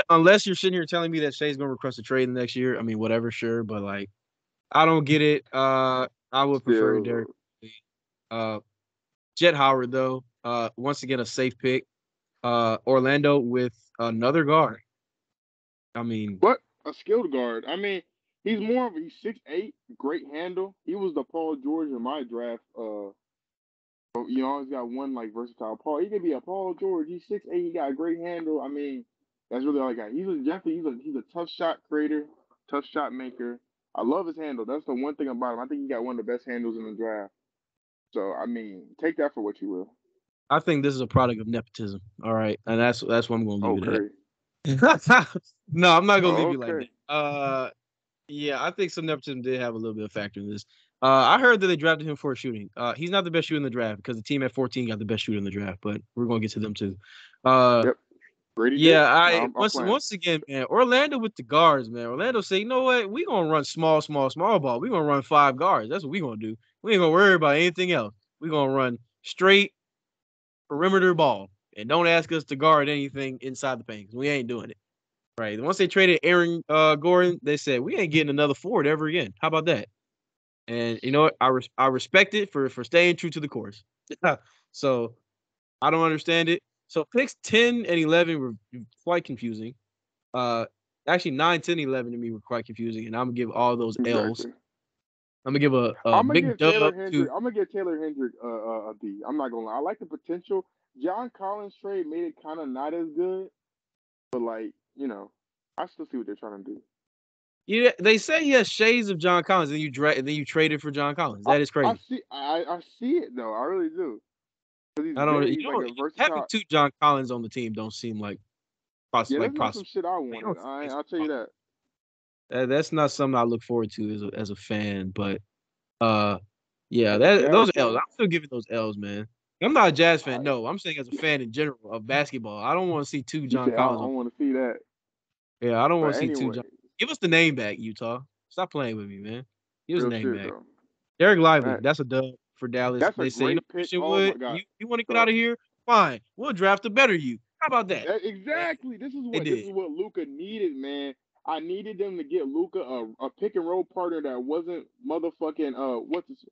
Unless you're sitting here telling me that Shea's gonna request a trade next year. I mean, whatever, sure, but like, I don't get it. I would prefer Derek. Still, Uh, Jet Howard though. Once again, a safe pick. Orlando with another guard. I mean, but a skilled guard. I mean, he's 6'8", great handle. He was the Paul George in my draft But you always got one like versatile Paul. He could be a Paul George. He's 6'8". He got a great handle. I mean, that's really all I got. He's a tough shot creator, tough shot maker. I love his handle. That's the one thing about him. I think he got one of the best handles in the draft. So I mean, take that for what you will. I think this is a product of nepotism. All right, and that's what I'm gonna leave it Okay. at. No, I'm not gonna leave you like Okay. that. Yeah, I think some nepotism did have a little bit of factor in this. I heard that they drafted him for shooting. He's not the best shooter in the draft because the team at 14 got the best shooter in the draft, but we're gonna get to them too. Yep. Brady Yeah, Dick. I I'm playing. once again, man, Orlando with the guards, man. Orlando say, you know what? We gonna run small ball. We gonna run 5 guards. That's what we gonna do. We ain't gonna worry about anything else. We gonna run straight perimeter ball, and don't ask us to guard anything inside the paint. We ain't doing it. Right. Once they traded Aaron Gordon, they said we ain't getting another forward ever again. How about that? And you know what? I respect it for staying true to the course. So I don't understand it. So picks 10 and 11 were quite confusing. Actually 9, 10, 11 to me were quite confusing, and I'm gonna give all those L's. Exactly. I'm gonna give a I'm gonna big give dub Taylor to. Hendrick. I'm gonna give Taylor Hendrick a D. I'm not gonna lie. I like the potential. John Collins trade made it kind of not as good, but like I still see what they're trying to do. Yeah, they say he has shades of John Collins, and then you traded for John Collins. That is crazy. I see it though. I really do. Because I don't. he's like a Having versatile. 2 John Collins on the team don't seem like Yeah, that's not some possible. shit I wanted. I'll tell you that. That's not something I look forward to as a fan. But yeah, As a Jazz those L's. fan, I'm still giving those L's, man. I'm not a Jazz fan. I No, I'm saying as a fan in general of basketball. I don't want to see 2 you John say I Collins on. don't want to see that. Yeah, I don't want But to see 2 anyway, John. Give us the name back, Utah. Stop playing with me, man. Give us the real name shit back. though. Derek Lively. That That's a dub for Dallas. that's a They say, great pick. Christian Oh my Wood, god. you want to get So out of here? Fine. We'll draft a better you. How about that? And exactly. they This did. is what Luca needed, man. I needed them to get Luca a pick and roll partner that wasn't motherfucking what's this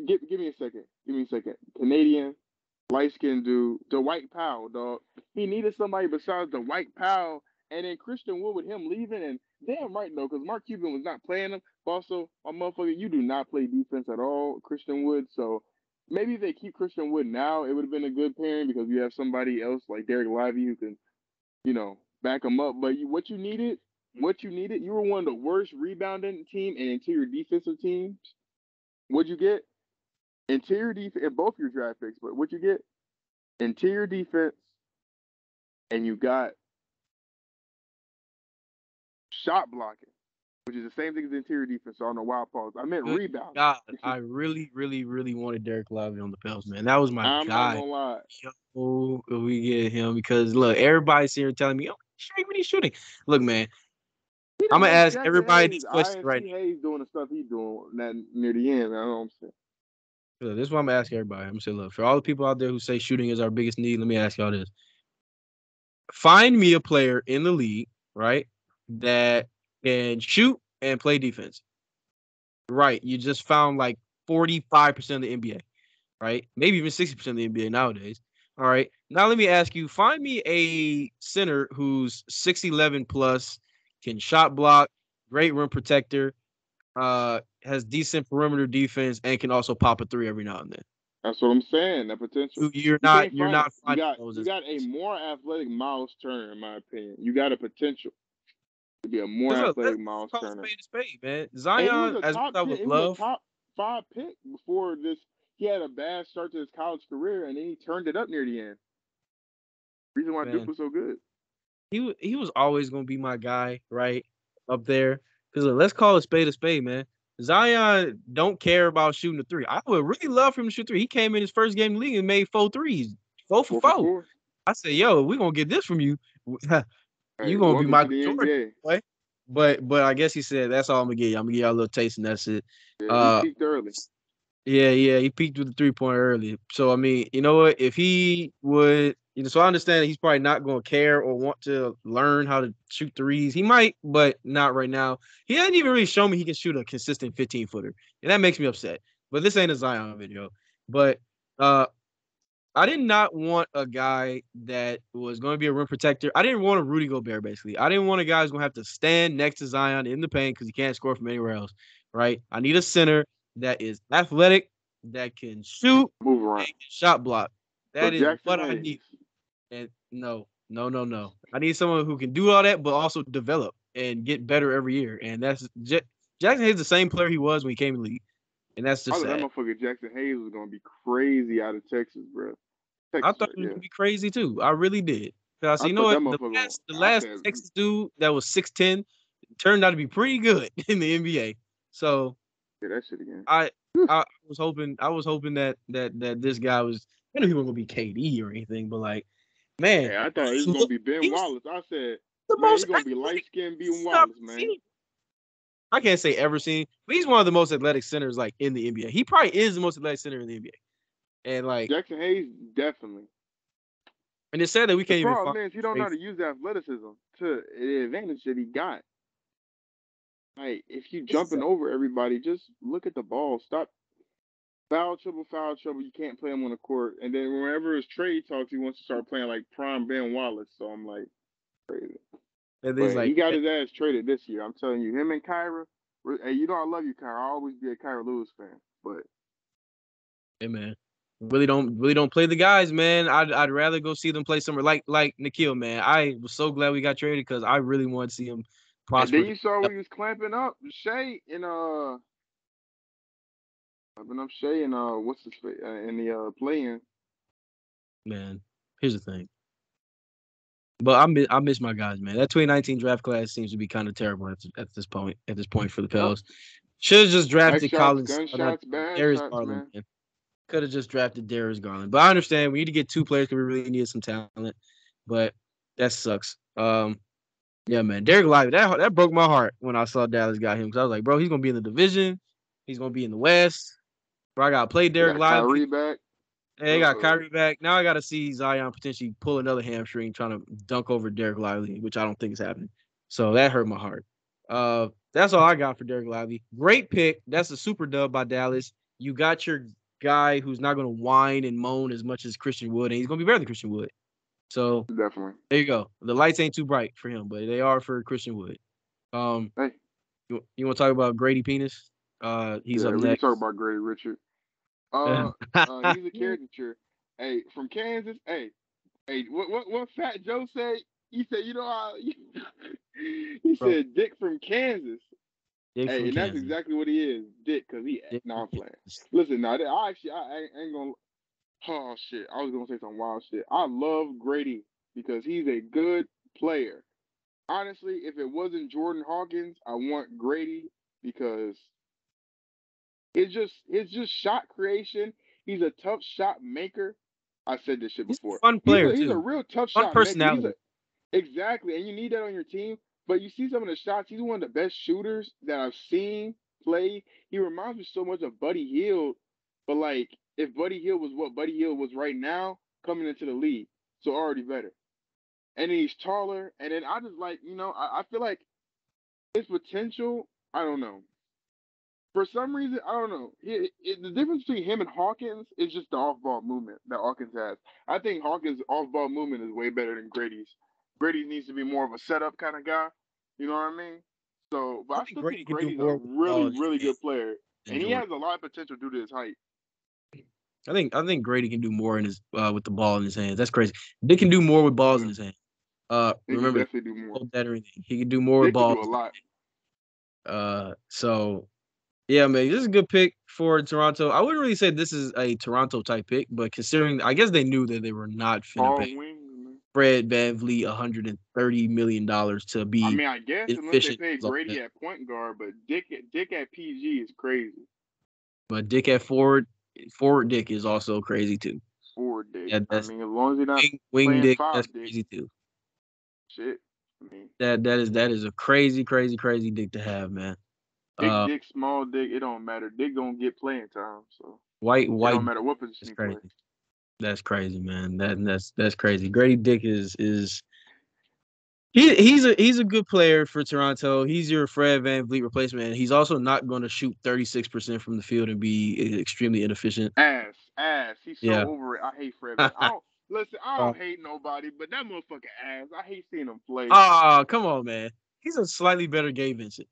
give me a second. Give me a second. Canadian light skinned dude, Dwight Powell, dog. He needed somebody besides Dwight Powell, and then Christian Wood with him leaving, and damn right though, because Mark Cuban was not playing him. Also, my motherfucker, you do not play defense at all, Christian Wood. So maybe if they keep Christian Wood now, it would have been a good pairing because you have somebody else like Derek Lively who can, back him up. But what you needed, you were one of the worst rebounding team and interior defensive teams. What'd you get? Interior defense in both your draft picks, but what you get? Interior defense, and you got shot blocking, which is the same thing as interior defense. So I don't know why I paused. I meant Good rebound. God, I really, really, really wanted Derek Lively on the Pels, man. That was my I'm not guy. gonna lie. Yo, we get him because look, everybody's here telling me, "Oh, straight when he's shooting." Look, man, He I'm done gonna made ask Jackson everybody Hayes. these I questions didn't right see Hayes doing the stuff he's doing that near the end. Man, I know what I'm saying. now. Look, this is what I'm gonna ask everybody. I'm gonna say, look, for all the people out there who say shooting is our biggest need, let me ask y'all this: find me a player in the league, right, that can shoot and play defense. Right, you just found like 45% of the NBA, right? Maybe even 60% of the NBA nowadays. All right. Now let me ask you, find me a center who's 6'11 plus, can shot block, great rim protector, has decent perimeter defense, and can also pop a 3 every now and then. That's what I'm saying. That potential. You're You can't you're find it. not finding those. You got a more athletic Miles Turner, in my opinion. You got a potential to be a more Look, athletic let's Miles call Turner. a spade, man. And he was Zion, a as much top as I 10. would He was a love, top 5 pick before this. He had a bad start to his college career, and then he turned it up near the end. Reason why Duke man, was so good. he was always gonna be my guy, right up there. Because let's call a spade, man. Zion don't care about shooting the 3. I would really love for him to shoot 3. He came in his first game in the league and made 4 threes, 4 for 4 for 4. 4. I said, yo, we're gonna get this from you. Hey, You gonna be welcome to Michael the Jordan, NBA. boy. But I guess he said that's all I'm gonna get you. I'm gonna give y'all a little taste and that's it. Yeah, he Uh peaked early. yeah, he peaked with the 3-point early. So I mean, you know what? If he would, so I understand he's probably not going to care or want to learn how to shoot threes. He might, but not right now. He hasn't even really shown me he can shoot a consistent 15-footer, and that makes me upset. But this ain't a Zion video. But I did not want a guy that was going to be a rim protector. I didn't want a Rudy Gobert, basically. I didn't want a guy who's going to have to stand next to Zion in the paint because he can't score from anywhere else, right? I need a center that is athletic, that can shoot Move and around. can shot block. So That is Jackson what I Hayes. need. And no. I need someone who can do all that, but also develop and get better every year. And that's Jackson Hayes, the same player he was when he came in the league, and that's I just thought that sad. motherfucker Jackson Hayes was gonna be crazy out of Texas, bro. I Texas, thought right? it was Yeah. gonna be crazy too. I really did. 'Cause I said, I you know thought what? that The motherfucker. last, the I last said, Texas dude that was 6'10" turned out to be pretty good in the NBA. So yeah, that shit again. I I was hoping that this guy was. I knew he wasn't gonna be KD or anything, but like, man, Hey, I thought he was gonna be Ben he was Wallace. I said, the man, most he's gonna be light athletic skinned Ben center I've Wallace, man. seen. I can't say ever seen, but he's one of the most athletic centers like in the NBA. He probably is the most athletic center in the NBA. And like, Jackson Hayes, definitely. and it's sad that we The can't even problem find is he a don't know trade. how to use the athleticism to the advantage that he got. Like, if you jumping over everybody, just look at the ball. Stop foul trouble, foul trouble. You can't play him on the court. And then whenever his trade talks, he wants to start playing like prime Ben Wallace. So I'm like, crazy. And he's But he like, got his ass traded this year. I'm telling you, him and Kyra. Hey, you know I love you, Kyra. I'll always be a Kyra Lewis fan. But hey man, really don't play the guys, man. I'd rather go see them play somewhere like Nikhil, man. I was so glad we got traded because I really want to see him and then prosper. you saw when he was clamping up Shea in clamping up Shea in what's his face in the play-in. Man, here's the thing. But I miss my guys, man. That 2019 draft class seems to be kind of terrible at this point. At this point for the Yep. Pels, should have just Nice drafted shots, Collins, not gunshots, bad Darius shots, Garland. man. Man. Could have just drafted Darius Garland. But I understand we need to get two players because we really need some talent. But that sucks. Yeah, man. Derek Lively, that broke my heart when I saw Dallas got him because I was like, bro, he's gonna be in the division. He's gonna be in the West. Bro, I gotta play They Derek got Lively. Kyrie back. Hey, they got Kyrie back. Now I got to see Zion potentially pull another hamstring trying to dunk over Derek Lively, which I don't think is happening. So that hurt my heart. That's all I got for Derek Lively. Great pick. That's a super dub by Dallas. You got your guy who's not going to whine and moan as much as Christian Wood, and he's going to be better than Christian Wood. So Definitely. there you go. The lights ain't too bright for him, but they are for Christian Wood. Hey. You want to talk about Grady Penis? He's up We can next. talk about Grady Richard. He's a caricature. Hey, from Kansas. Hey, what Fat Joe said? He said, you know how he Bro, said Dick from Kansas. Dick Hey, from and that's Kansas. exactly what he is, Dick, because he Dick no, I'm from playing. Kansas. Listen, now I ain't gonna oh shit. I was gonna say some wild shit. I love Grady because he's a good player. Honestly, if it wasn't Jordan Hawkins, I want Grady because it's just shot creation. He's a tough shot maker. I said this shit He's before. a fun player He's a too. real tough Fun shot maker. personality. Exactly, and you need that on your team. But you see some of the shots. He's one of the best shooters that I've seen play. He reminds me so much of Buddy Hield, but like if Buddy Hield was what Buddy Hield was right now coming into the league, so already better. And then he's taller, and then I just like I feel like his potential. I don't know. For some reason, I don't know. The difference between him and Hawkins is just the off-ball movement that Hawkins has. I think Hawkins' off-ball movement is way better than Grady's. Grady needs to be more of a setup kind of guy. You know what I mean? So, but I I think still Grady think can do Grady's a more with the ball really, in his really hand good player, than and he Jordan. has a lot of potential due to his height. I think Grady can do more in his with the ball in his hands. That's crazy. Dick can do more with balls in Yeah, his hands. he can Remember that. definitely do more. That or anything. He can do more with Dick can do a balls. lot. So yeah, man, this is a good pick for Toronto. I wouldn't really say this is a Toronto type pick, but considering I guess they knew that they were not finna Tall pay wings, man. Fred VanVleet $130 million to I be mean, I guess unless they efficient. paid Grady at point guard, but Dick at PG is crazy. But Dick at forward Dick is also crazy too. Forward Dick. Yeah, I that's mean, as long as he's not wing playing Dick. five That's Dick, crazy too. shit. I mean, That is a crazy, crazy, crazy dick to have, man. big Dick, small Dick, it don't matter. Dick gonna get playing time, so White it don't white. matter what position That's he play. crazy. That's crazy, man. That's crazy. Grady Dick is he's a good player for Toronto. He's your Fred VanVleet replacement. He's also not going to shoot 36% from the field and be extremely inefficient. Ass. He's so Yeah. over it. I hate Fred. I don't listen. I don't hate nobody, but that motherfucker ass. I hate seeing him play. Oh, come on, man. He's a slightly better Gabe Vincent.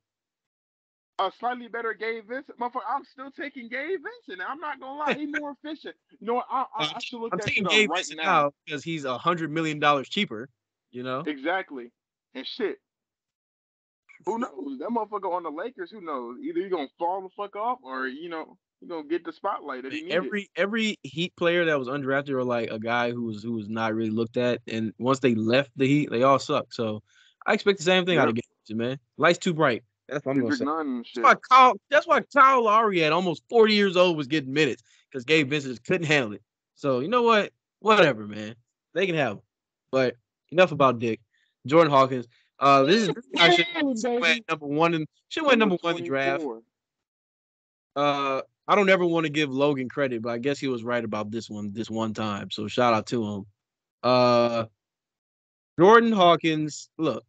a slightly better Gabe Vincent. Motherfucker, I'm still taking Gabe Vincent. I'm not gonna lie, he's more efficient. You know what? I should look I'm that taking shit up Gabe right Vincent now. now because he's $100 million cheaper. You know. Exactly. And shit. Who knows? That motherfucker on the Lakers, who knows? Either he's gonna fall the fuck off or, he's gonna get the spotlight that he needed. Every Heat player that was undrafted or like a guy who was not really looked at, and once they left the Heat, they all suck. So I expect the same thing out of Yep. Gabe, man. Life's too bright. That's what I'm gonna Kendrick say. Nunn and shit. That's why Kyle Lowry at almost 40 years old was getting minutes because Gabe Vincent just couldn't handle it. So you know what? Whatever, man. They can have him. But enough about Dick. Jordan Hawkins. This guy should went number one in the draft. I don't ever want to give Logan credit, but I guess he was right about this one time. So shout out to him. Jordan Hawkins, look,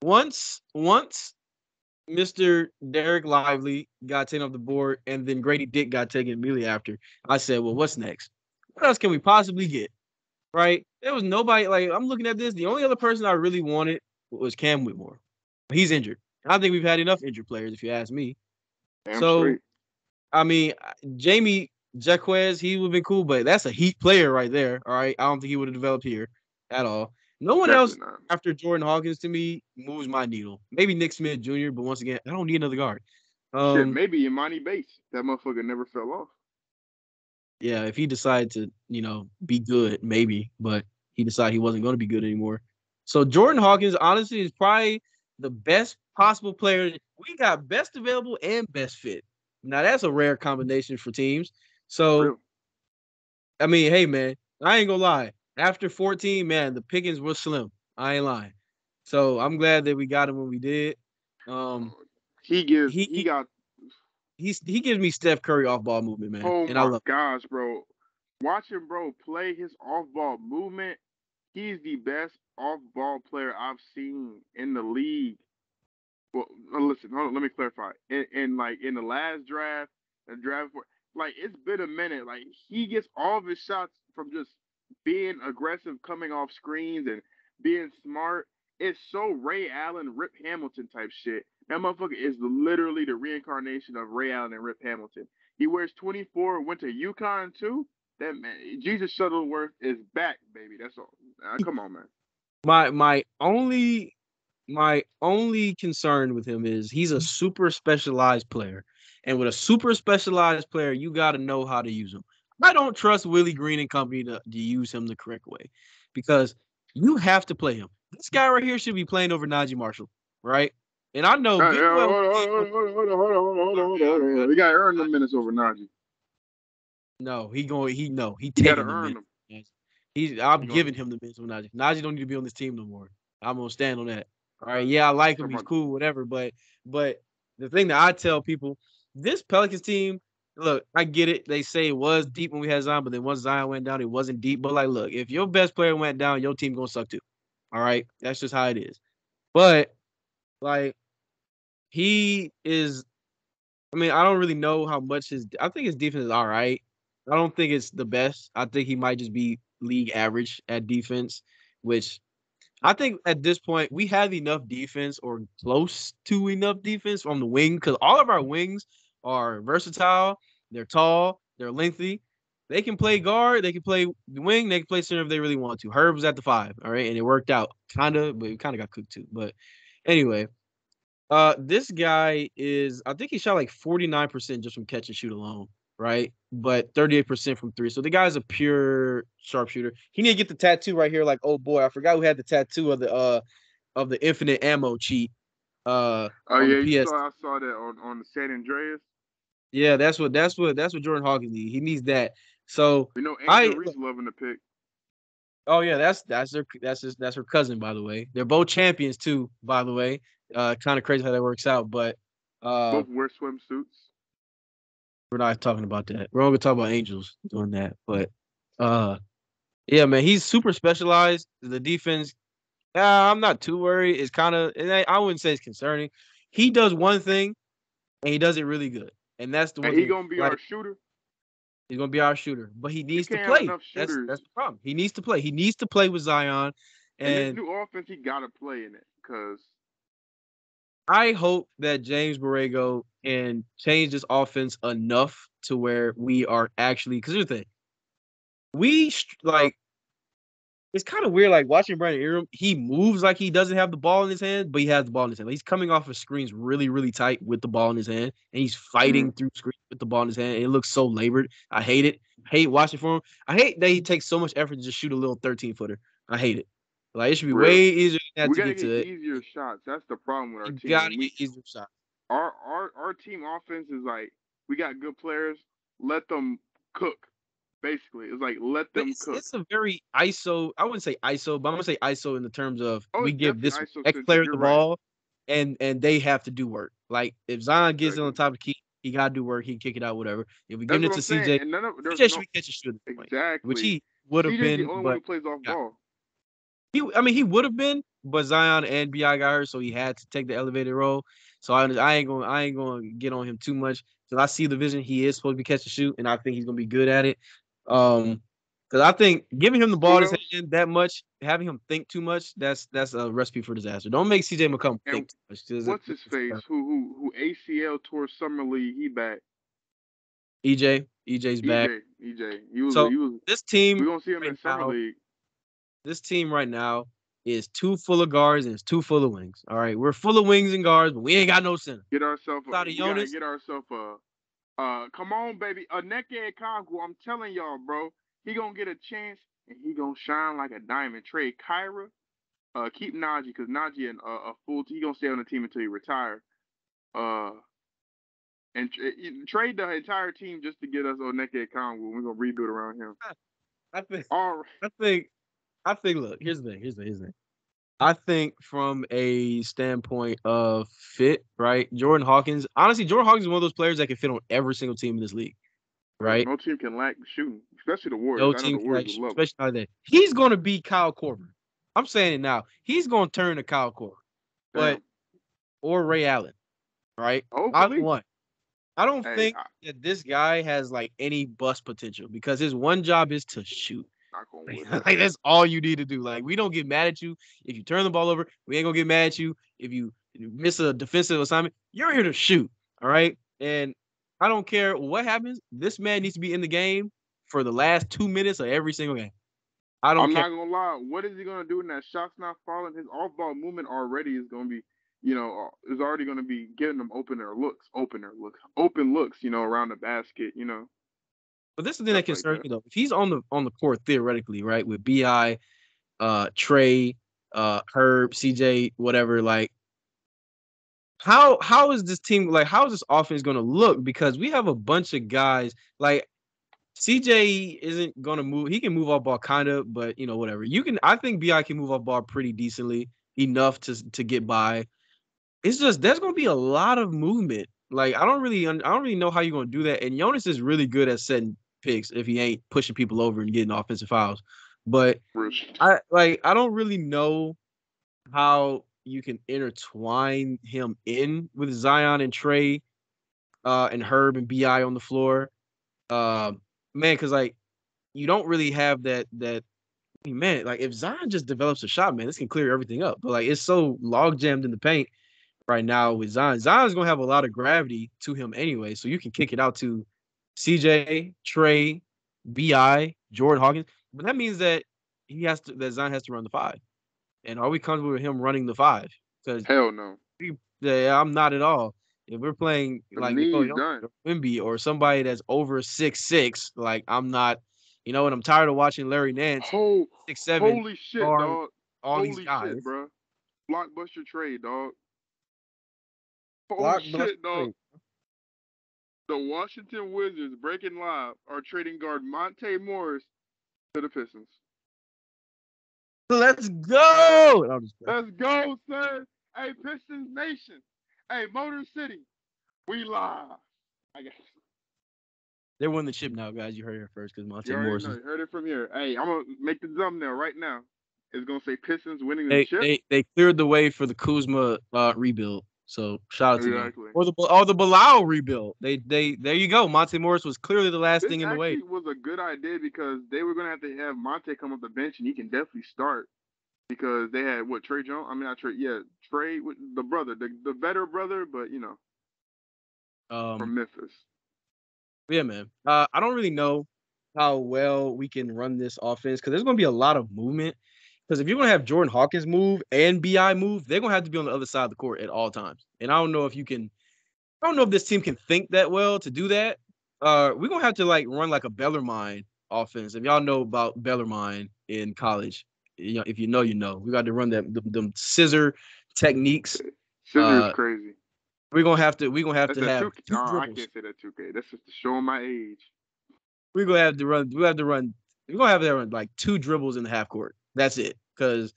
once Mr. Derek Lively got taken off the board and then Grady Dick got taken immediately after, I said, well, what's next? What else can we possibly get? Right? There was nobody, like, I'm looking at this. The only other person I really wanted was Cam Whitmore. He's injured. I think we've had enough injured players, if you ask me. Damn So, straight. I mean, Jamie Jaquez, he would have been cool, but that's a Heat player right there. All right. I don't think he would have developed here at all. No one else after Jordan Hawkins to me moves my needle. Maybe Nick Smith Jr., but once again, I don't need another guard. Shit, maybe Imani Bates. That motherfucker never fell off. Yeah, if he decided to, be good, maybe, but he decided he wasn't going to be good anymore. So Jordan Hawkins, honestly, is probably the best possible player. We got best available and best fit. Now that's a rare combination for teams. So, Real. I mean, hey man, I ain't gonna lie. After 14, man, the pickings were slim. I ain't lying. So I'm glad that we got him when we did. He gives Oh and my gosh, bro. Watching bro play his off ball movement, he's the best off ball player I've seen in the league. Well, listen, hold on, let me clarify. In the last draft, the draft, like it's been a minute. Like he gets all of his shots from just being aggressive, coming off screens, and being smart. It's so Ray Allen, Rip Hamilton type shit. That motherfucker is literally the reincarnation of Ray Allen and Rip Hamilton. He wears 24, went to UConn too. That man, Jesus Shuttleworth is back, baby. That's all. Come on, man. My only concern with him is he's a super specialized player. And with a super specialized player, you got to know how to use him. I don't trust Willie Green and company to use him the correct way because you have to play him. This guy right here should be playing over Najee Marshall, right? And I know Hold on. We got to earn the minutes over Najee. No, he taking the minutes. I'm giving him the minutes over Najee. Najee don't need to be on this team no more. I'm gonna stand on that. All right, yeah, I like him. He's cool, whatever. But the thing that I tell people, this Pelicans team, look, I get it. They say it was deep when we had Zion, but then once Zion went down, it wasn't deep. But like, look, if your best player went down, your team gonna suck too. All right, that's just how it is. But like, he is. I mean, I don't really know how much I think his defense is all right. I don't think it's the best. I think he might just be league average at defense, which I think at this point we have enough defense or close to enough defense on the wing because all of our wings are versatile. They're tall. They're lengthy. They can play guard. They can play the wing. They can play center if they really want to. Herb was at the 5, all right, and it worked out kind of, but it kind of got cooked too. But anyway, this guy is, I think he shot like 49% just from catch and shoot alone, right? But 38% from 3. So the guy's a pure sharpshooter. He need to get the tattoo right here, like, oh boy, I forgot who had the tattoo of the infinite ammo cheat. I saw that on the San Andreas. Yeah, that's what Jordan Hawkins needs. He needs that. So we know Angel Reese loving the pick. Oh yeah, that's her cousin, by the way. They're both champions too, by the way. Kind of crazy how that works out, but both wear swimsuits. We're not talking about that. We're only gonna talk about Angels doing that, but yeah, man, he's super specialized. The defense, I'm not too worried. It's kind of, I wouldn't say it's concerning. He does one thing, and he does it really good, and that's the one. He's gonna be our shooter. He's gonna be our shooter, but he needs to play. That's the problem. He needs to play. He needs to play with Zion. And this new offense, he gotta play in it because I hope that James Borrego can change this offense enough to where we are actually. Because here's the thing, like it's kind of weird, like watching Brandon Ingram. He moves like he doesn't have the ball in his hand, but he has the ball in his hand. Like, he's coming off of screens really, really tight with the ball in his hand, and he's fighting through screens with the ball in his hand. And it looks so labored. I hate it. I hate watching for him. I hate that he takes so much effort to just shoot a little 13-footer. I hate it. Like, it should be way easier than that We to gotta get to it. easier shots. That's the problem with our You team. gotta get easier shots. Our team offense is like, we got good players. Let them cook. Basically, it's like let them cook. It's a very ISO. I wouldn't say ISO, but I'm gonna say ISO in the terms of we it's give this definitely next ISO player you're the right. ball, and they have to do work. Like if Zion gets it on the top of the key, he gotta do work. He can kick it out, whatever. If we give it to CJ, and CJ should be catching shoot at this point, exactly, which he would have CJ's been, the only but one who plays off ball. He would have been, but Zion and Bi got hurt, so he had to take the elevated role. So I ain't gonna get on him too much because I see the vision. He is supposed to be catch and shoot, and I think he's gonna be good at it. Because I think giving him the ball in his hand that much, having him think too much, that's a recipe for disaster. Don't make CJ McCollum think too much. What's his face? Who ACL tore Summer League? He back. EJ's back. EJ. He was. This team. We're gonna see him right in Summer League. This team right now is too full of guards and it's too full of wings. All right, we're full of wings and guards, but we ain't got no center. We gotta get ourselves come on, baby. Onyeka Okongwu, I'm telling y'all, bro. He gonna get a chance and he gonna shine like a diamond. Trade Kyra. Keep Najee because Najee a fool. He gonna stay on the team until he retire. And trade the entire team just to get us Onyeka Okongwu. We're gonna rebuild around him. I think. Look, here's the thing. I think from a standpoint of fit, right? Jordan Hawkins is one of those players that can fit on every single team in this league, right? No team can lack shooting, especially the Warriors. No team can lack shooting, especially like that. He's going to be Kyle Korver. I'm saying it now. He's going to turn to Kyle Korver, or Ray Allen, right? I don't think that this guy has like any bust potential because his one job is to shoot. Like that's all you need to do. Like we don't get mad at you if you turn the ball over. We ain't gonna get mad at you if you miss a defensive assignment. You're here to shoot, all right? And I don't care what happens. This man needs to be in the game for the last 2 minutes of every single game. I'm not gonna lie. What is he gonna do when that shot's not falling? His off-ball movement already is gonna be, is already gonna be getting them open looks, around the basket, But this is the thing that concerns me though. If he's on the court theoretically, right, with Bi, Trey, Herb, CJ, whatever, like how is this team like how is this offense gonna look? Because we have a bunch of guys like CJ isn't gonna move. He can move off ball kind of, but whatever. I think Bi can move off ball pretty decently enough to get by. It's just there's gonna be a lot of movement. Like I don't really know how you're gonna do that. And Jonas is really good at setting picks if he ain't pushing people over and getting offensive fouls. But I don't really know how you can intertwine him in with Zion and Trey, and Herb and Bi on the floor, man. Because like you don't really have that. Man, like if Zion just develops a shot, man, this can clear everything up. But like it's so log jammed in the paint right now with Zion. Zion's gonna have a lot of gravity to him anyway, so you can kick it out to CJ, Trey, Bi, Jordan Hawkins. But that means that Zion has to run the 5. And are we comfortable with him running the 5? Because hell no. I'm not at all. If we're playing like Wemby or somebody that's over 6'6", like I'm not. And I'm tired of watching Larry Nance 6'7". Holy shit, dog! Holy guys, shit, bro! Blockbuster trade, dog. Holy shit, dog! The Washington Wizards breaking live are trading guard Monte Morris to the Pistons. Let's go! Let's go, sir! Hey, Pistons Nation! Hey, Motor City, we live. I guess. They're winning the chip now, guys. You heard it first because Monte Morris. You heard it from here. Hey, I'm gonna make the thumbnail right now. It's gonna say Pistons winning the chip. They cleared the way for the Kuzma rebuild. So shout out to them. Or the Bilal rebuild. They there you go. Monte Morris was clearly the last thing in the way. This was a good idea because they were gonna have to have Monte come off the bench and he can definitely start. because they had what Trey Jones. I mean, not Trey. Yeah, Trey, the brother, the better brother, but Um, from Memphis. yeah, man. I don't really know how well we can run this offense because there's going to be a lot of movement. Because if you're going to have Jordan Hawkins move and Bi move, they're going to have to be on the other side of the court at all times. And I don't know if you can. I don't know if this team can think that well to do that. We're gonna have to like run like a Bellarmine offense. If y'all know about Bellarmine in college, if you know, you know. We got to run them scissor techniques. Scissor is Uh, crazy. we're gonna have to That's a have two. two I dribbles. can't say that 2K. That's just showing my age. We're gonna have to run. We have to run. We're gonna have to run like two dribbles in the half court. That's it. Because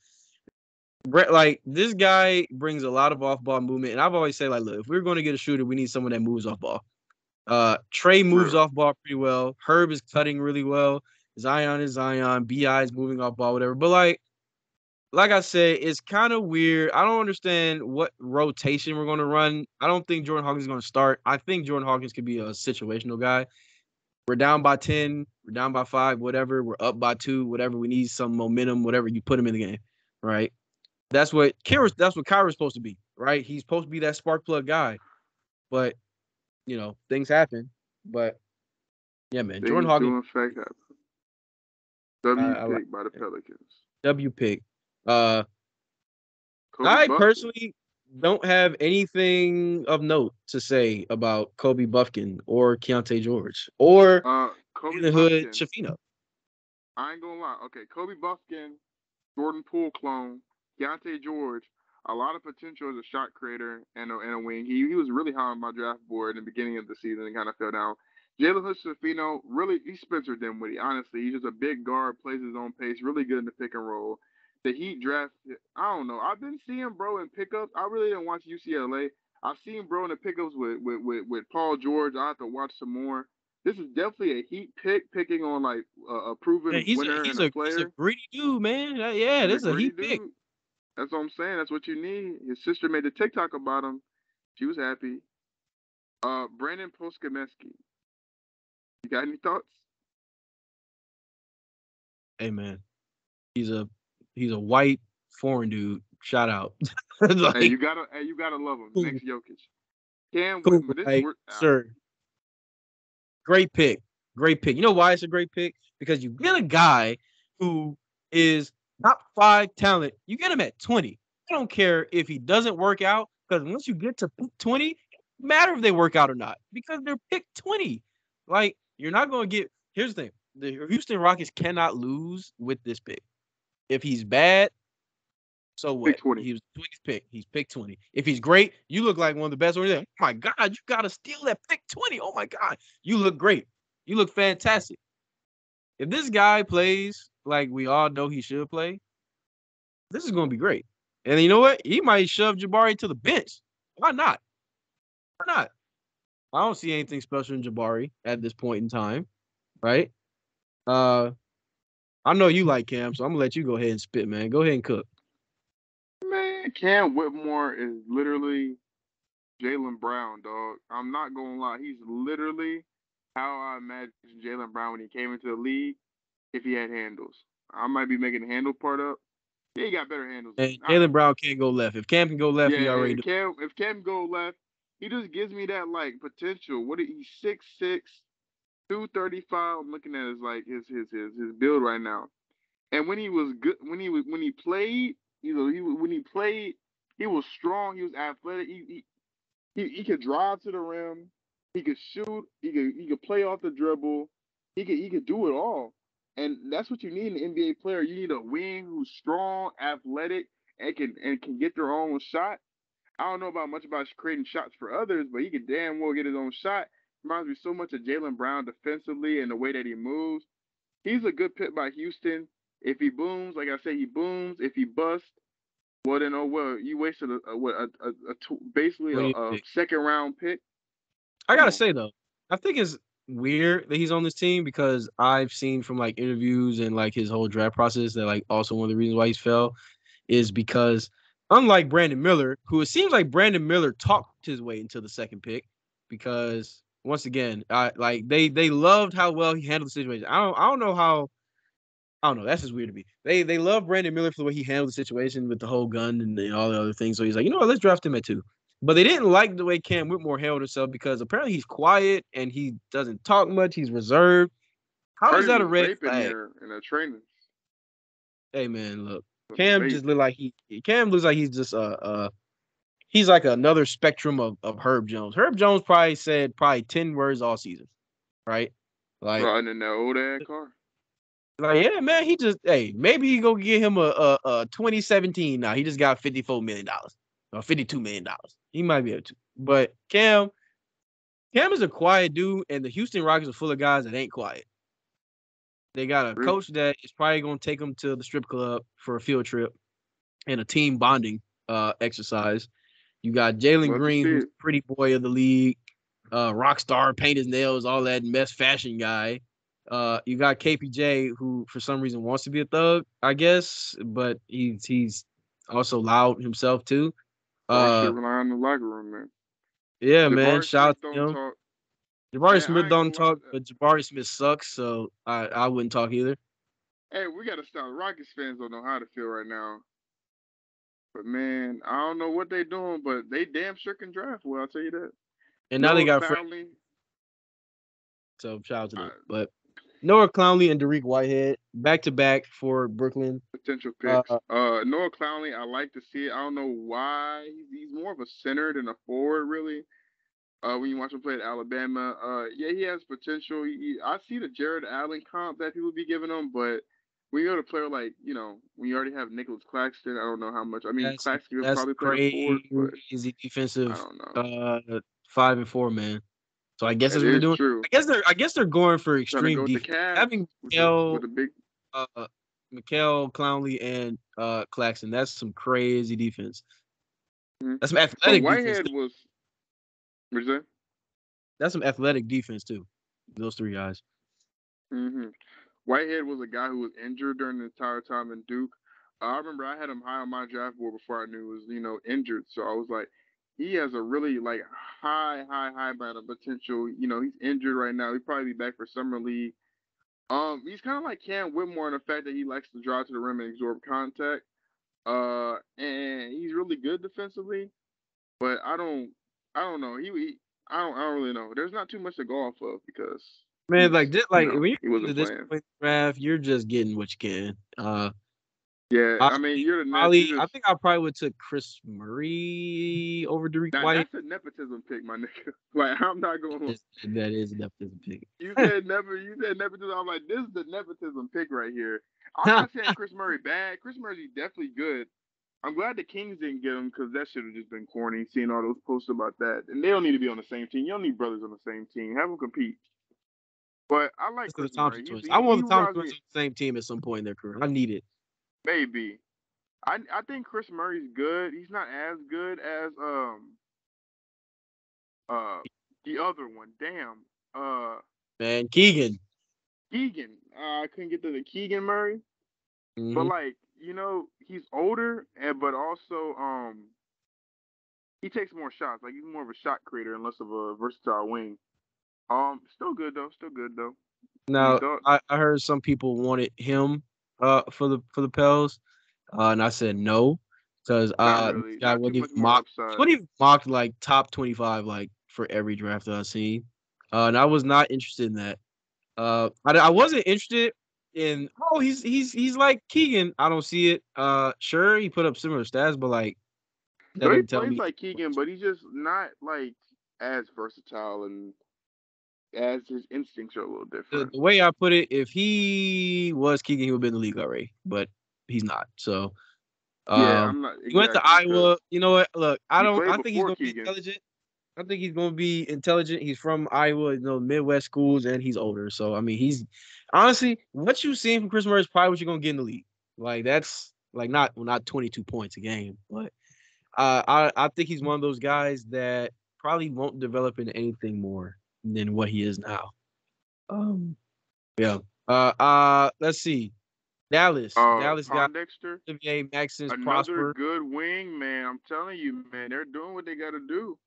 like this guy brings a lot of off ball movement, and I've always said like, look, if we're going to get a shooter, we need someone that moves off ball. Trey moves Real. off ball pretty well. Herb is cutting really well. Zion is Zion. Bi is moving off ball, whatever. But like I said, it's kind of weird. I don't understand what rotation we're going to run. I don't think Jordan Hawkins is going to start. I think Jordan Hawkins could be a situational guy. We're down by 10, we're down by 5, whatever. We're up by 2, whatever. We need some momentum, whatever. You put him in the game, right? That's what Kyra's supposed to be, right? He's supposed to be that spark plug guy. But things happen. But yeah, man, Jordan Things Hawkins, do in fact happen. W I like pick by the it. Pelicans. W pick. Uh, Kobe I Buffkin. personally don't have anything of note to say about Kobe Buffkin or Keontae George or Kobe in the hood Buffkin. Shafino. I ain't gonna lie. Okay, Kobe Buffkin, Jordan Poole clone, Keontae George. A lot of potential as a shot creator and a wing. He was really high on my draft board in the beginning of the season and kind of fell down. Jalen Hood-Schifino, really, he's Spencer Dinwiddie. Honestly, he's just a big guard, plays his own pace, really good in the pick and roll. The Heat draft, I don't know. I've been seeing bro in pickups. I really didn't watch UCLA. I've seen bro in the pickups with Paul George. I have to watch some more. This is definitely a Heat pick, picking on like a Yeah, proven he's a winner he's and a a he's a player. greedy dude, man. Yeah, He's a this is a gritty heat pick. dude. That's what I'm saying. That's what you need. His sister made a TikTok about him. She was happy. Brandon Poskameski. You got any thoughts? Hey, man, he's a he's a white foreign dude. Shout out, Hey, like you gotta love him. cool, Next Jokic. Cam cool, Whitman. This like we're sir. Great pick. Great pick. You know why it's a great pick? Because you get a guy who is top 5 talent. You get him at 20. I don't care if he doesn't work out because once you get to pick 20, it doesn't matter if they work out or not because they're pick 20. Like, you're not going to get. Here's the thing: the Houston Rockets cannot lose with this pick. If he's bad, so pick what? 20. He was 20th pick. He's pick 20. If he's great, you look like one of the best. Oh my God, you got to steal that pick 20. Oh my God, you look great. You look fantastic. If this guy plays like we all know he should play, this is going to be great. And you know what? He might shove Jabari to the bench. Why not? Why not? I don't see anything special in Jabari at this point in time, right? Uh, I know you like Cam, so I'm gonna let you go ahead and spit, man. Go ahead and cook. Man, Cam Whitmore is literally Jaylen Brown, dog. I'm not gonna lie. He's literally how I imagined Jaylen Brown when he came into the league if he had handles. I might be making the handle part up. Yeah, he got better handles. And Jalen Brown can't go left. If Cam can go left, he Yeah, already do. If Cam go left, he just gives me that like potential. He's 6'6", 235. I'm looking at his build right now. And when he was good, when he played, when he played, he was strong. He was athletic. He could drive to the rim. He could shoot. He could play off the dribble. He could do it all. And that's what you need in an NBA player. You need a wing who's strong, athletic, and can get their own shot. I don't know much about creating shots for others, but he can damn well get his own shot. Reminds me so much of Jaylen Brown defensively and the way that he moves. He's a good pick by Houston. If he booms, like I said, he booms. If he busts, well then oh well, you wasted basically What do you a think? second round pick. I Come gotta on. say though, I think it's weird that he's on this team because I've seen from like interviews and like his whole draft process that like also one of the reasons why he's fell is because unlike Brandon Miller, who it seems like Brandon Miller talked his way into the second pick because once again, I like they loved how well he handled the situation. I don't know how I don't know. That's just weird to me. They love Brandon Miller for the way he handled the situation with the whole gun and all the other things. So he's like, you know what, let's draft him at 2. But they didn't like the way Cam Whitmore handled himself because apparently he's quiet and he doesn't talk much. He's reserved. How Heard is he that a was red vaping flag? there in the trainers. Hey man, look, Was Cam just look vaping. like Cam looks like he's just he's like another spectrum of Herb Jones. Herb Jones probably said 10 words all season, right? Like Riding in that old ass car. yeah, man, he just maybe he go get him a 2017 now. He just got $54 million or $52 million. He might be able to. But Cam is a quiet dude, and the Houston Rockets are full of guys that ain't quiet. They got a coach that is probably gonna take them to the strip club for a field trip and a team bonding exercise. You got Jalen Green, who's the pretty boy of the league, rock star, paint his nails, all that mess fashion guy. You got KPJ, who for some reason wants to be a thug, I guess, but he's also loud himself too. Should rely on the locker room, man. Yeah, Jabari man. Shout Smith out to him. talk. Jabari Man, Smith don't talk, but Jabari Smith sucks, so I wouldn't talk either. Hey, we gotta stop. Rockets fans don't know how to feel right now. But man, I don't know what they doing, but they damn sure can draft well, I'll tell you that. And now they got Clowney. So shout out to them. But Noah Clowney and Dariq Whitehead back to back for Brooklyn. Potential picks. Noah Clowney, I like to see it. I don't know why. He's more of a center than a forward, really. When you watch him play at Alabama, yeah, he has potential. I see the Jared Allen comp that people be giving him, but when you got a player like, when you already have Nicholas Claxton, I don't know how much. I mean, Claxton will probably play a forward, but easy defensive. I don't know. 5 and 4 man. So I guess that's what they're doing. True. I guess they're going for extreme defense. Having Mikal, Clowney, and Claxton, that's some crazy defense. Mm-hmm. That's some athletic Whitehead defense. What's that? That's some athletic defense too. Those 3 guys. Mm-hmm. Whitehead was a guy who was injured during the entire time in Duke. I remember I had him high on my draft board before I knew he was, injured. So I was like, he has a really high amount of potential. He's injured right now. He'll probably be back for summer league. He's kind of like Cam Whitmore in the fact that he likes to drive to the rim and absorb contact. And he's really good defensively, but I don't know. I don't really know. There's not too much to go off of because man, when you get to this point draft, you're just getting what you can. Yeah, I mean, you're the Nets. I think I probably would took Chris Murray over Dariq White. That's a nepotism pick, my nigga. I'm not going. That is a nepotism pick. You said nepotism. I'm like, this is the nepotism pick right here. I'm not saying Chris Murray bad. Chris Murray's definitely good. I'm glad the Kings didn't get him because that should have just been corny. Seeing all those posts about that, and they don't need to be on the same team. You don't need brothers on the same team. Have them compete. But I like Chris Murray. I want the Thompson twins on the same team at some point in their career. I need it. Maybe. I think Chris Murray's good. He's not as good as the other one. Damn. Man, Keegan. I couldn't get to the Keegan Murray. Mm-hmm. But he's older but also he takes more shots. Like he's more of a shot creator and less of a versatile wing. Still good though. Now I heard some people wanted him for the Pels. And I said no, because really. guy would even mocked like top 25 like for every draft that I've seen. And I was not interested in that. I wasn't interested in he's like Keegan. I don't see it. Sure, he put up similar stats, but like that he plays like Keegan, but he's just not like as versatile and as his instincts are a little different. The way I put it, if he was Keegan, he would be in the league already, but he's not. So I'm not. He went to Iowa. You know what? Look, I think he's gonna be intelligent. I think he's gonna be intelligent. He's from Iowa, Midwest schools, and he's older. So I mean, he's honestly what you've seen from Chris Murray is probably what you're gonna get in the league. Like that's like not 22 points a game, but I think he's one of those guys that probably won't develop into anything more than what he is now. Yeah. Let's see. Dallas got Dexter. Olivier Maxence Another Prosper. Good wing, man. I'm telling you, man, they're doing what they got to do.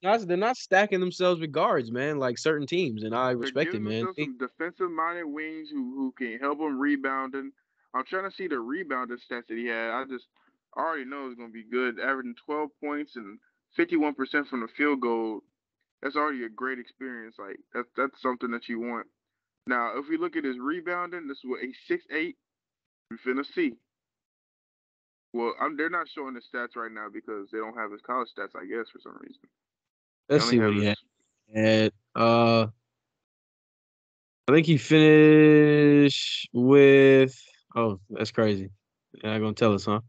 they're not stacking themselves with guards, man, like certain teams, and I They're respect it, giving man. themselves some defensive-minded wings who can help them rebounding. I'm trying to see the rebounding stats that he had. I already know it's gonna be good. Averaging 12 points and 51% from the field goal. That's already a great experience. Like that's something that you want. Now, if we look at his rebounding, this is what a 6'8". We finna see. Well, they're not showing the stats right now because they don't have his college stats, I guess, for some reason. They Let's only see what have he his. had. And I think he finished with. Oh, that's crazy. You're not gonna tell us, huh?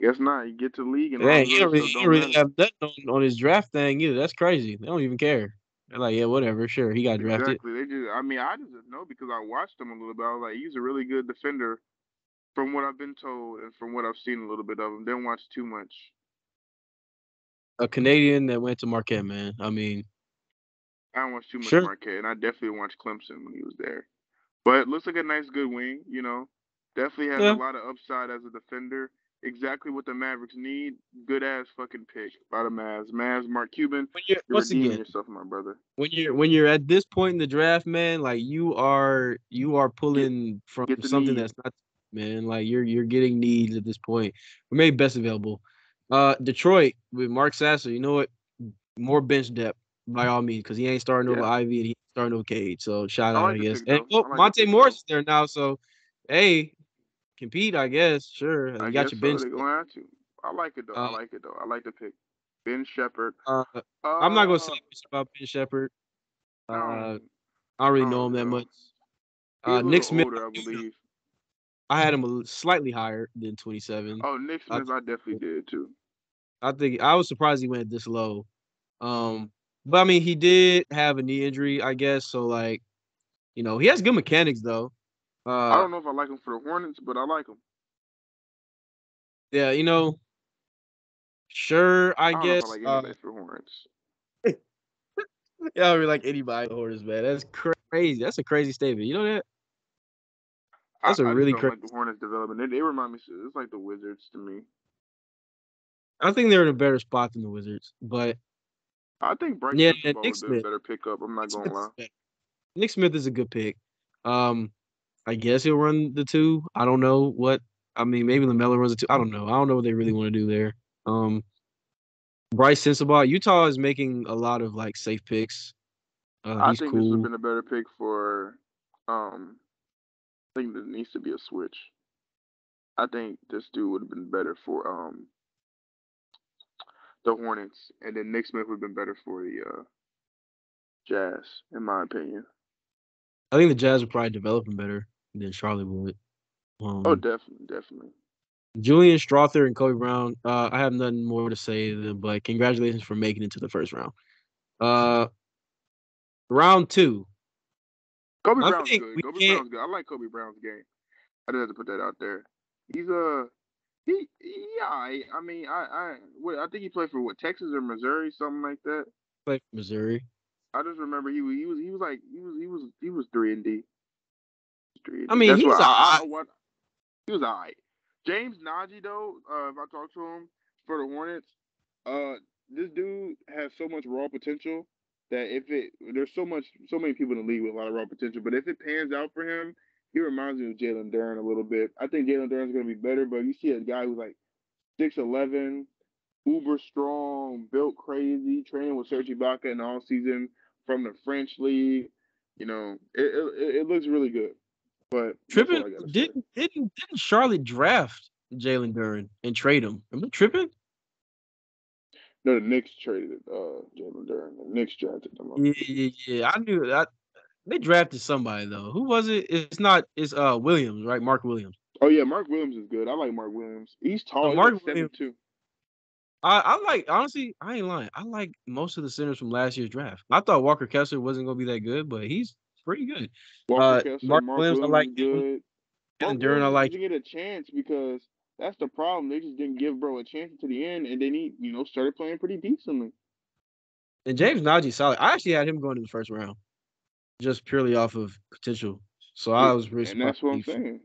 Guess not. You get to the league and all Dang, this other stuff he don't don't really matter. have nothing on his draft thing either. That's crazy. They don't even care. They're like, yeah, whatever, sure, he got drafted. Exactly. They just. I mean, I just know because I watched him a little bit. I was like, he's a really good defender, from what I've been told and from what I've seen a little bit of him. Didn't watch too much. A Canadian that went to Marquette, man. I mean, I don't watch too much sure, Marquette, and I definitely watched Clemson when he was there. But it looks like a nice, good wing. Definitely has a yeah. lot of upside as a defender. Exactly what the Mavericks need. Good ass fucking pick by the Mavs. Mavs, Mark Cuban, When you're you're once redeeming again, yourself, my brother. when you're at this point in the draft, man, like you are Get pulling from get the something need. that's not, man. Like you're getting needs at this point. We made best available. Detroit with Mark Sasser. You know what? More bench depth by all means because he ain't starting over Yeah, Ivy and he's starting over Cade. So shout I out, like I the guess. pick And though. oh, I like the Monte pick Morris though. is there now. So hey, compete, I guess. Sure, I you got guess your so. bench They're there. gonna have to. I like it though. I Uh, like it though. I like the pick. Ben Shepherd. uh, I'm not gonna say Uh, much about Ben Shepherd. I Uh, I don't really don't know him really that know. much. He's a Nick little Smith, older, I believe. I had him slightly higher than 27. Oh, Nick I, Smith, I definitely did too. I think I was surprised he went this low. But I mean, he did have a knee injury, I guess. So like, he has good mechanics though. I Uh, don't know if I like him for the Hornets, but I like him. yeah, sure, I I don't know if I guess. like anybody for the Hornets. Yeah, I really like anybody Hornets, man. That's crazy. That's a crazy statement. You know that? That's a I just really don't crazy. like the Hornets development. They remind me. It's like the Wizards to me. I think they're in a better spot than the Wizards, but I think Bryce yeah, Sensabaugh Nick would have been a Smith. better pickup. I'm not Nick gonna Smith is lie. better. Nick Smith is a good pick. Um, I guess he'll run the two. I don't know what. I mean, maybe LaMelo runs the two. I don't know. I don't know what they really want to do there. Bryce Sensabaugh, Utah is making a lot of like safe picks. I He's think this would have cool. been a better pick for. I think there needs to be a switch. I think this dude would have been better for the Hornets, and then Nick Smith would have been better for the Jazz, in my opinion. I think the Jazz are probably developing better than Charlotte would. Oh, Um, definitely, definitely. Julian Strother and Kobe Brown. I have nothing more to say to them, but congratulations for making it to the first round. Uh, round two. Kobe I Brown's think good. we Kobe can't. Brown's good. I like Kobe Brown's game. I just have to put that out there. He's yeah. I mean, I think he played for what, Texas or Missouri, something like that. Play for Missouri. I just remember he was 3-and-D. 3 and I D. mean, That's what he's a I what he was alright. James Najee though, if I talk to him for the Hornets, uh, this dude has so much raw potential that there's so many people in the league with a lot of raw potential, but if it pans out for him, he reminds me of Jalen Duren a little bit. I think Jalen Duren's gonna be better, but you see a guy who's like 6'11", uber strong, built crazy, training with Serge Ibaka in the all season from the French league. It looks really good. But that's all tripping. I gotta say. Didn't Charlotte draft Jalen Duren and trade him? Am I tripping? No, the Knicks traded Jalen Duren. The Knicks drafted him. Yeah. I knew that. They drafted somebody though. Who was it? It's not. It's Williams, right? Mark Williams. Oh yeah, Mark Williams is good. I like Mark Williams. He's So tall. He's like Mark Williams. 7'2". I like honestly. I ain't lying. I like most of the centers from last year's draft. I thought Walker Kessler wasn't gonna be that good, but he's pretty good. Walker Kessler, Mark Mark Williams, I Williams like is him. good. Mark Jalen Duren, I Williams just like. didn't get a chance because that's the problem. They just didn't give bro a chance to the end, and then he, started playing pretty decently. And James Najee solid. I actually had him going in the first round, just purely off of potential. So I Yeah, was really and surprised. that's what I'm saying.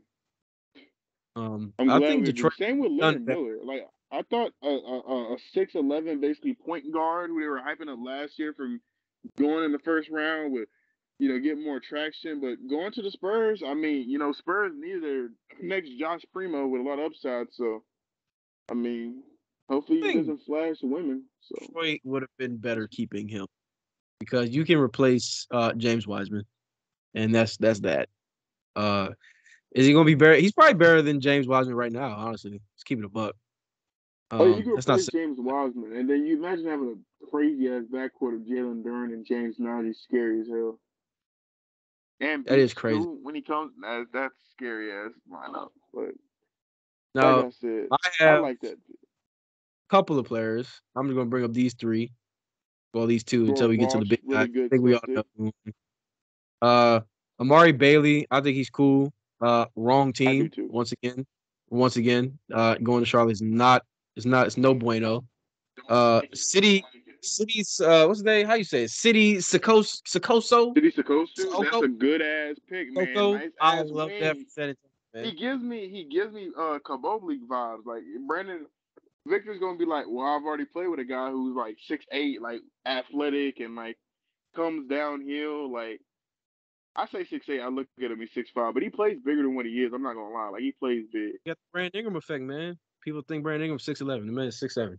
I'm I glad think we agree. Detroit Same with done Leonard better. Miller. Like I thought a 6'11" basically point guard who they were hyping up last year from going in the first round would, get more traction. But going to the Spurs, I mean, Spurs need their next Josh Primo with a lot of upside. So I mean, hopefully I he think doesn't flash the women. So Detroit would have been better keeping him because you can replace James Wiseman, and that's that. Uh, is he gonna be better? He's probably better than James Wiseman right now. Honestly, let's keep it a buck. oh yeah, you can That's not replace James Wiseman, and then you imagine having a crazy ass backcourt of Jalen Duren and James Nunn. Scary as hell. And that is Beats crazy. too when he comes. That's scary ass lineup. But like Now I said, I I have like that. a couple of players. I'm just gonna bring up these three. Well, these two until George we get to the Walsh, big guy. I really good think we all center. know. Uh, Amari Bailey, I think he's cool. Wrong I do team too. once again. Once again, going to Charlotte is not. It's no bueno. City's what's his name? How you say it? City Sikoso. Did he Sakosu? That's Soko. a good ass pick, man. Soko. Nice I ass love that for wing. San Antonio, man. He gives me Kaboblik vibes. Like Brandon Victor's gonna be like, well, I've already played with a guy who's like 6'8", like athletic and like comes downhill. Like I say 6'8", I look at him, he's 6'5", but he plays bigger than what he is. I'm not gonna lie. Like he plays big. You got the Brandon Ingram effect, man. People think Brandon Ingram's 6'11". The man is 6'7".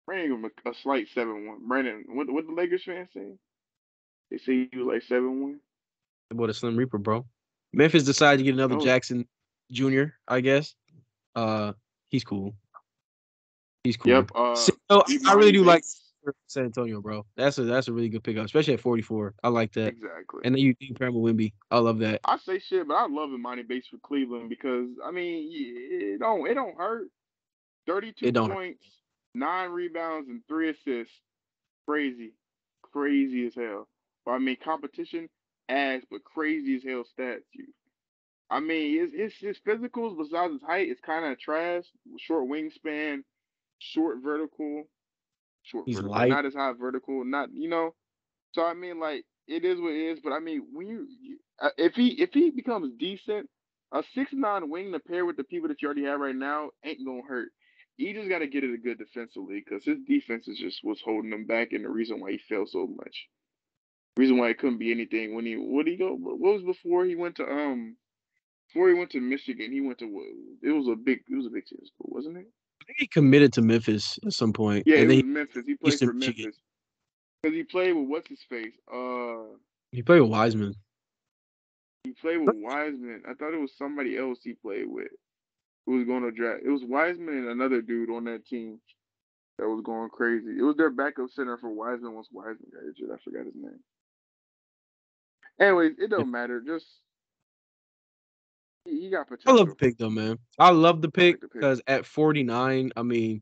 Brandon a slight 7'1". Brandon, what the Lakers fans say? They say he was like 7'1". What a Slim Reaper, bro. Memphis decided to get another Oh, Jackson Jr., I guess. Uh, he's cool. He's cool. yep. So I really Imani do like Bates. San Antonio, bro. That's a really good pickup, especially at 44. I like that. Exactly. And then you pair him with Wimby. I love that. I say shit, but I love Imani Bates for Cleveland because I mean it don't hurt. It 32 don't hurt. points, 9 rebounds, and 3 assists. Crazy, crazy as hell. But I mean competition ass, but crazy as hell stats. I mean his physicals besides his height is kind of trash. Short wingspan, short vertical, He's light. not as high vertical, not. So I mean, like it is what it is. But I mean, when if he becomes decent, a 6'9" wing to pair with the people that you already have right now ain't gonna hurt. He just got to get it a good defensively because his defense is just what's holding him back and the reason why he fell so much. Reason why it couldn't be anything when he what did he go? What was before he went to Michigan? He went to what? It was a big time school, wasn't it? I think he committed to Memphis at some point, Yeah, it and then was he Memphis. He played Eastern for Michigan. Memphis because he played with what's his face. He played with Wiseman. He played with Wiseman. I thought it was somebody else he played with who was going to draft. It was Wiseman and another dude on that team that was going crazy. It was their backup center for Wiseman once Wiseman got injured. I forgot his name. Anyways, it don't matter. Just he got I love the potential. pick though, man. I love the I pick like the pick. because at 49, I mean,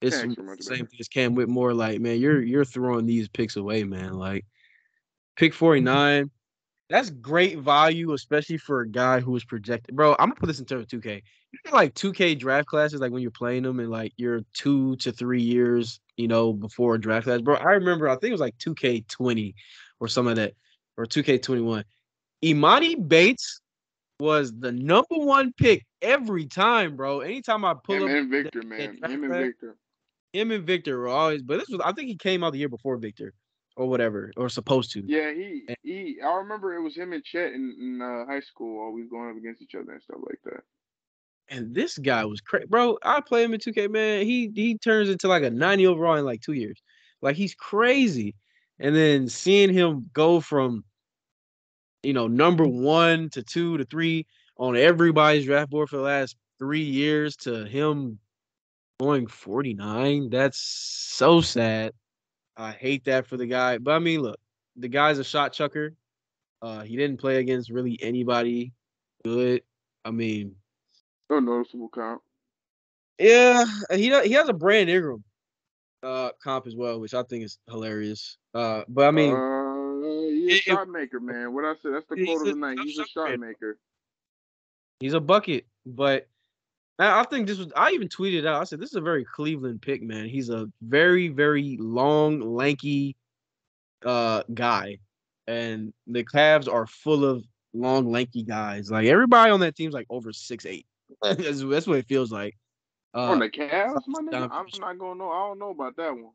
it's Can't the ask for much same better. thing as Cam Whitmore. Like, man, you're throwing these picks away, man. Like, pick 49. That's great value, especially for a guy who is projected. Bro, I'm gonna put this in terms of 2K. You know, like 2K draft classes, like when you're playing them in like your 2 to 3 years, before a draft class. Bro, I remember I think it was like 2K20 or something like that, or 2K21. Imani Bates was the number one pick every time, bro. Anytime I pull Him up and that, Victor, that man. draft Him and class, Victor. him and Victor were always. But this was, I think he came out the year before Victor, or whatever, or supposed to. Yeah, he. I remember it was him and Chet in high school, always going up against each other and stuff like that. And this guy was crazy, bro. I play him in 2K, man. He turns into like a 90 overall in like 2 years. Like he's crazy. And then seeing him go from number 1 to 2 to 3 on everybody's draft board for the last 3 years to him going 49, that's so sad. I hate that for the guy. But I mean, look, the guy's a shot chucker. He didn't play against really anybody good. I mean, No noticeable comp. yeah, he has a Brand Ingram comp as well, which I think is hilarious. But I mean, He's a it, shot maker, man. What I said, that's the quote he's of the night. a He's a shot shot creator. maker. He's a bucket. But I think this was. I even tweeted it out. I said this is a very Cleveland pick, man. He's a very very long, lanky guy, and the Cavs are full of long, lanky guys. Like everybody on that team's like over 6'8". That's what it feels like. On the Cavs, my nigga, Donovan I'm Mitchell, not gonna know. I don't know about that one.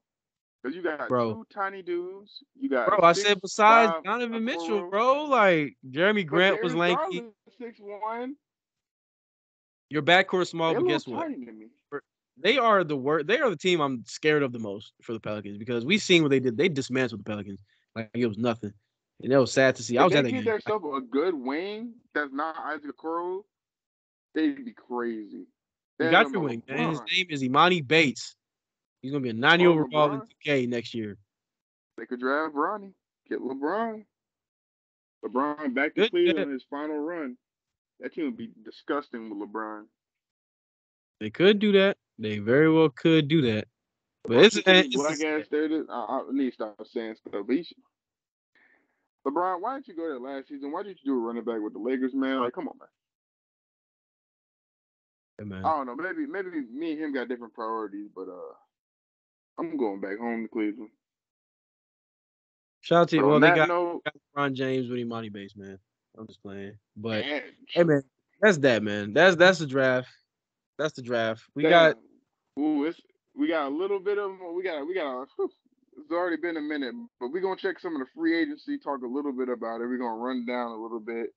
Cause you got bro. two tiny dudes. You got Bro, a I said besides 6'5" Donovan Mitchell, Okoro, bro, like Jeremy but Grant was Darius lanky. Garland 6'1". Your backcourt small, They a but little guess what? tiny to me. They are the worst. They are the team I'm scared of the most for the Pelicans because we seen what they did. They dismantled the Pelicans like it was nothing, and that was sad to see. I If was they at that get game. Like, themselves a good wing that's not Isaac Okoro, they'd be crazy. you Then got I'm your a wing, man. His LeBron name is Imani Bates. He's gonna be a 90 or overall in LeBron. 2K next year. They could draft Ronnie, get LeBron. LeBron back to Good. Cleveland on his final run. That team would be disgusting with LeBron. They could do that. They very well could do that. But LeBron should take his it's black just, ass there. I need to stop saying stuff. But LeBron, why didn't you go there last season? Why did you do a running back with the Lakers, man? Like, come on, man. yeah, I man. don't know. Maybe me and him got different priorities, but I'm going back home to Cleveland. Shout out to But you. Well, on they that got note, LeBron James with Imani Bates, man. I'm just playing. But man, hey, man, that's that, man. That's the draft. That's the draft. We got damn. Ooh, we got a little bit of whew, it's already been a minute, but we're gonna check some of the free agency, talk a little bit about it. We're gonna run down a little bit.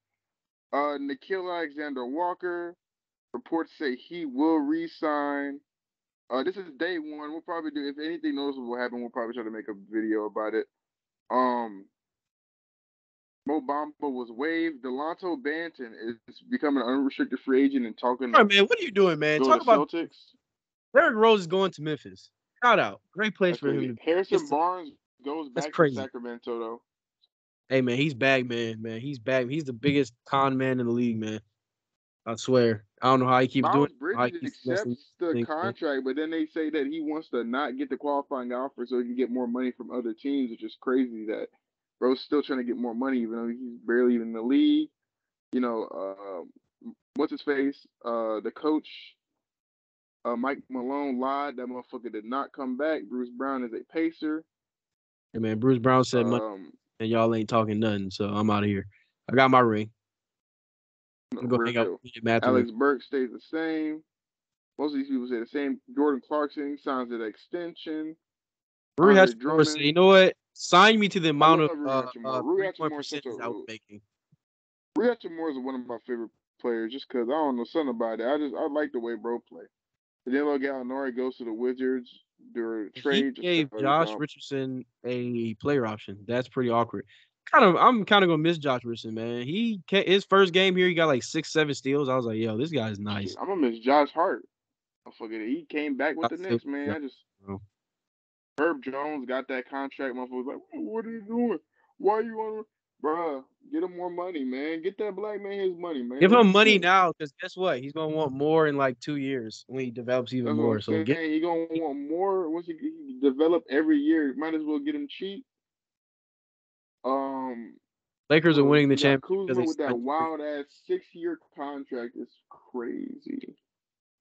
Nikhil Alexander Walker, reports say he will re-sign. This is day one. We'll probably do, if anything noticeable will happen, we'll probably try to make a video about it. Mo Bamba was waived. Delonto Banton is becoming an unrestricted free agent and talking all to right, man. What are you doing, man? go to Talk about Celtics. Derrick Rose is going to Memphis. Shout out. Great place That's for him crazy. to be. Harrison Barnes goes That's back to crazy. Sacramento though. Hey, man, he's back, man. He's back. He's the biggest con man in the league, man. I swear. I don't know how he keeps doing Miles it. How he Bridges keeps messing accepts the things, man. contract, but then they say that he wants to not get the qualifying offer so he can get more money from other teams, which is crazy that Bro's still trying to get more money even though he's barely even in the league. You know, what's his face? The coach, Mike Malone lied. That motherfucker did not come back. Bruce Brown is a pacer. Hey, man, Bruce Brown said money, Um, and y'all ain't talking nothing, so I'm out of here. I got my ring. I'm gonna go hang out real. with Mathurin. Alex Burke stays the same. Most of these people say the same. Jordan Clarkson signs an extension. Rui Andre Hachimura said, Drummond. you know what? Sign me to the I amount love of Rui Hachimura. Rui three-point Hachimura is such percentage I was a making. Rui Hachimura is one of my favorite players just because I don't know something about it. I like the way bro play. Danilo Gallinari goes to the Wizards during a He trade. Just gave tell you Josh dumb. Richardson a player option. That's pretty awkward. I'm kind of gonna miss Josh Richardson, man. His first game here, he got like 6, 7 steals. I was like, yo, this guy's nice. I'm gonna miss Josh Hart. I forget it. He came back with I the feel Knicks, man. yeah, I just bro. Herb Jones got that contract. Motherfuckers like, what are you doing? Why you want to, bruh? Get him more money, man. Get that black man his money, man. Give What him you money doing? now, because guess what? He's gonna want more in like 2 years when he develops even That's what more. I'm So get saying. He gonna want more once he develop every year. Might as well get him cheap. Um, Lakers are who else? winning the We got championship because Kuzma they with that signed Jeremy wild ass 6-year contract. It's crazy.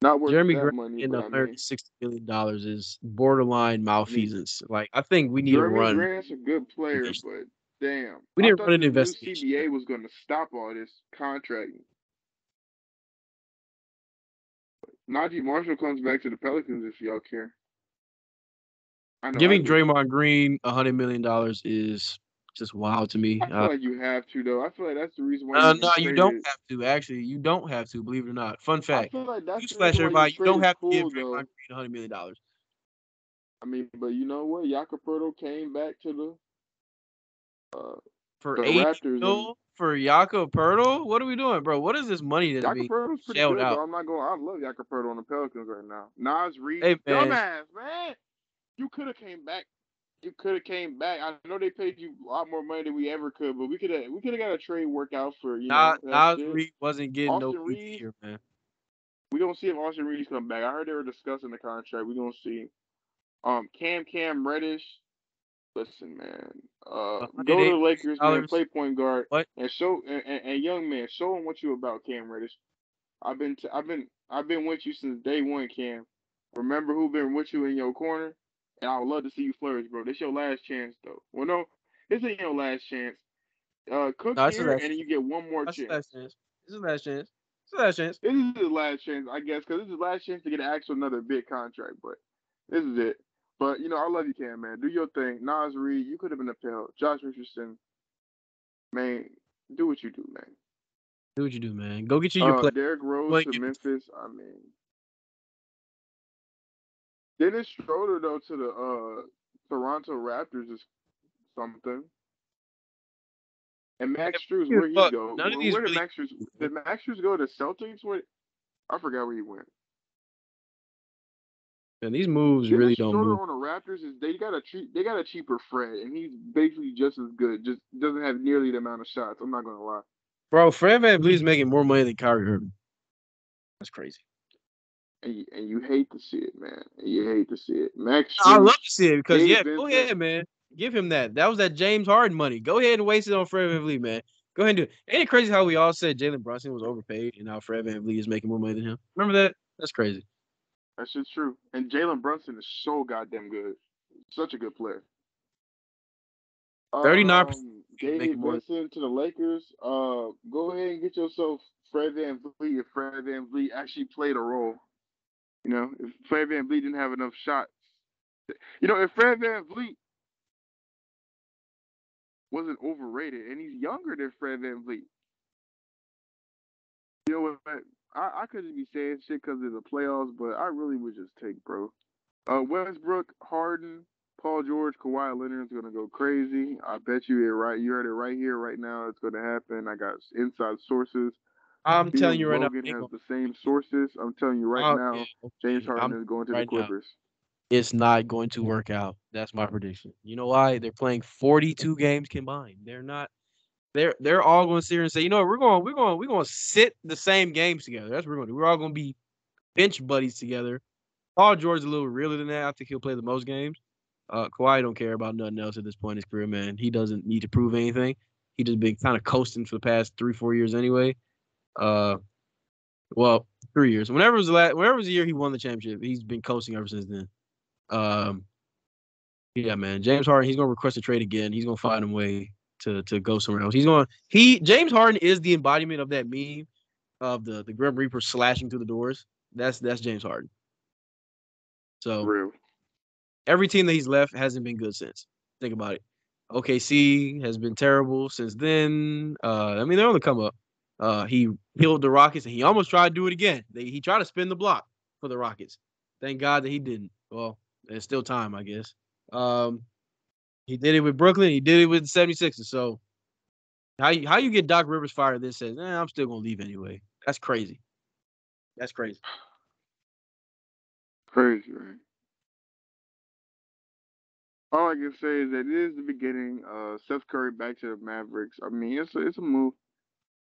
Not worth Jeremy that Grant money, getting but $160 million is borderline I mean, malfeasance. Like I think we need to Jeremy run. Grant's a good player, but damn, We I need to run thought an the new investigation. CBA was gonna stop all this contracting. Najee Marshall comes back to the Pelicans if y'all care. I know I Giving do. Draymond Green $100 million is just wild to me. I feel like you have to though. I feel like that's the reason why you No, you don't traded. have to. Actually, you don't have to. Believe it or not. Fun I fact. feel like that's the Newsflash, reason why you everybody. You don't traded have to give Poole Draymond though. Green $100 million I mean, but you know what? Jakob Poeltl came back to uh, for the 80 Raptors, and mil for Jakob Poeltl. What are we doing, bro? What is this money that's Jakob being Poeltl's pretty shelled good out? though. I'm not going. I love Jakob Poeltl on the Pelicans right now. Nas Reed, Hey man, dumbass man, you could have came back. You could have came back. I know they paid you a lot more money than we ever could, but we could have got a trade workout for that Nas shit. Reed wasn't getting no Austin huge Reeves, year, man. we gonna see if Austin Reeves come back. I heard they were discussing the contract. We gonna see. Cam Reddish. Listen, man. Go to the Lakers, man. $180 million. Play point guard What? and show and young man, show them what you about, Cam Reddish. I've been with you since day one, Cam. Remember who been with you in your corner, and I would love to see you flourish, bro. This your last chance, though. Well, no, this ain't your last chance. Cook No, it's his here, last and then chance. you get one more That's his chance. last chance. This is his last chance. last chance. This is his last chance, I guess, because this is his last chance to get an actual another big contract. But this is it. But I love you, Cam, man. Do your thing. Nas Reed, you could have been upheld. Josh Richardson, man, do what you do, man. Do what you do, man. Go get your play. Derrick Rose to Memphis. I mean, Dennis Schroeder though to the Toronto Raptors is something. And Max Strus, where'd he go? Where did Max Strus? Did Max Strus go to Celtics? I forgot where he went. And these moves really don't move. On the Raptors is they got a cheaper Fred, and he's basically just as good. Just doesn't have nearly the amount of shots. I'm not gonna lie. Bro, Fred VanVleet's making more money than Kyrie Irving. That's crazy. And you hate to see it, man. You hate to see it. Max Strus, I love to see it because go ahead, man. Give him that. That was that James Harden money. Go ahead and waste it on Fred VanVleet, man. Go ahead and do it. Ain't it crazy how we all said Jalen Brunson was overpaid and now Fred VanVleet is making more money than him? Remember that? That's crazy. That's just true. And Jalen Brunson is so goddamn good. Such a good player. 39%. David Benson to the Lakers. Go ahead and get yourself Fred VanVleet if Fred VanVleet actually played a role. If Fred VanVleet didn't have enough shots. If Fred VanVleet wasn't overrated, and he's younger than Fred VanVleet. You know what? I could just be saying shit because of the playoffs, but I really would just take, bro. Westbrook, Harden, Paul George, Kawhi Leonard's gonna go crazy. I bet you it right. You heard it right here, right now. It's gonna happen. I got inside sources. I'm telling you right Logan now. has the same sources. I'm telling you right now. James Harden is going to the Clippers. It's not going to work out. That's my prediction. You know why? They're playing 42 games combined. They're not. They're all going to sit here and say, you know what, we're going to sit the same games together. That's what we're going to do. We're all going to be bench buddies together. Paul George is a little realer than that. I think he'll play the most games. Kawhi don't care about nothing else at this point in his career, man. He doesn't need to prove anything. He just been kind of coasting for the past 3-4 years anyway. Well, 3 years. Whenever was the year he won the championship, he's been coasting ever since then. Yeah, man. James Harden, he's gonna request a trade again. He's gonna find a way to go somewhere else. James Harden is the embodiment of that meme of the Grim Reaper slashing through the doors. That's James Harden. So real. Every team that he's left hasn't been good since. Think about it. OKC has been terrible since then. They're on the come up. He killed the Rockets, and he almost tried to do it again. He tried to spin the block for the Rockets. Thank God that he didn't. Well, there's still time, I guess. He did it with Brooklyn. He did it with the 76ers. So how you get Doc Rivers fired then says, I'm still going to leave anyway. That's crazy. That's crazy. Crazy, right? All I can say is that it is the beginning. Steph Curry back to the Mavericks. I mean, it's a move.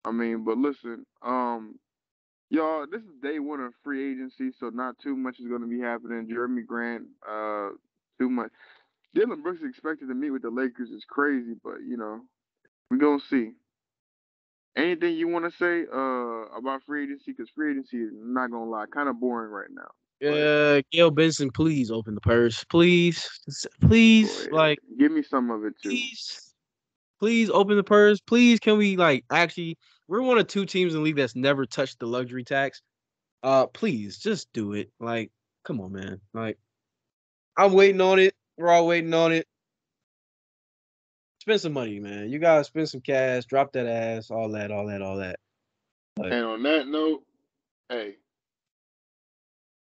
I mean, but listen, y'all, this is day one of free agency, so not too much is going to be happening. Jeremy Grant, too much. Dylan Brooks expected to meet with the Lakers is crazy, but we're gonna see. Anything you want to say about free agency? Because free agency is, not gonna lie, kind of boring right now. Gail Benson, please open the purse, please, like give me some of it too. Please open the purse. Please, can we actually? We're one of two teams in the league that's never touched the luxury tax. Please, just do it. Like, come on, man. Like, I'm waiting on it. We're all waiting on it. Spend some money, man. You gotta spend some cash. Drop that ass. All that. But, and on that note, hey,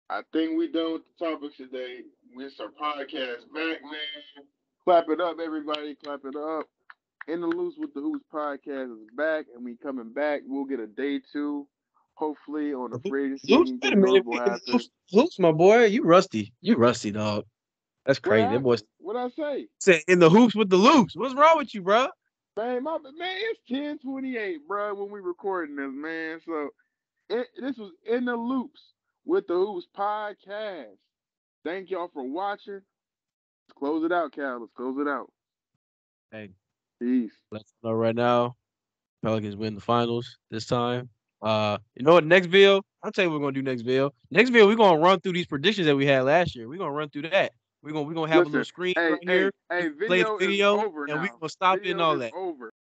I think we done with the topics today. It's our podcast back, man. Clap it up, everybody. Clap it up. In the Loose with the Hoops podcast is back, and we coming back. We'll get a day 2, hopefully, on the free agency. Wait a minute. Hoops, my boy. You rusty, dog. That's crazy. That boy. What'd I say? Said in the hoops with the loops. What's wrong with you, bro? Man, it's 10:28, bro, when we recording this, man. So this was In the Loops with the Hoops podcast. Thank y'all for watching. Let's close it out, Cal. Let's close it out. Hey. Peace. Let's know right now. Pelicans win the finals this time. You know what? Next video, I'll tell you what we're gonna do next video. Next video, we're gonna run through these predictions that we had last year. We're gonna run through that. We're gonna have a little screen right here. Hey, play the video, and we're gonna stop in all that. Over.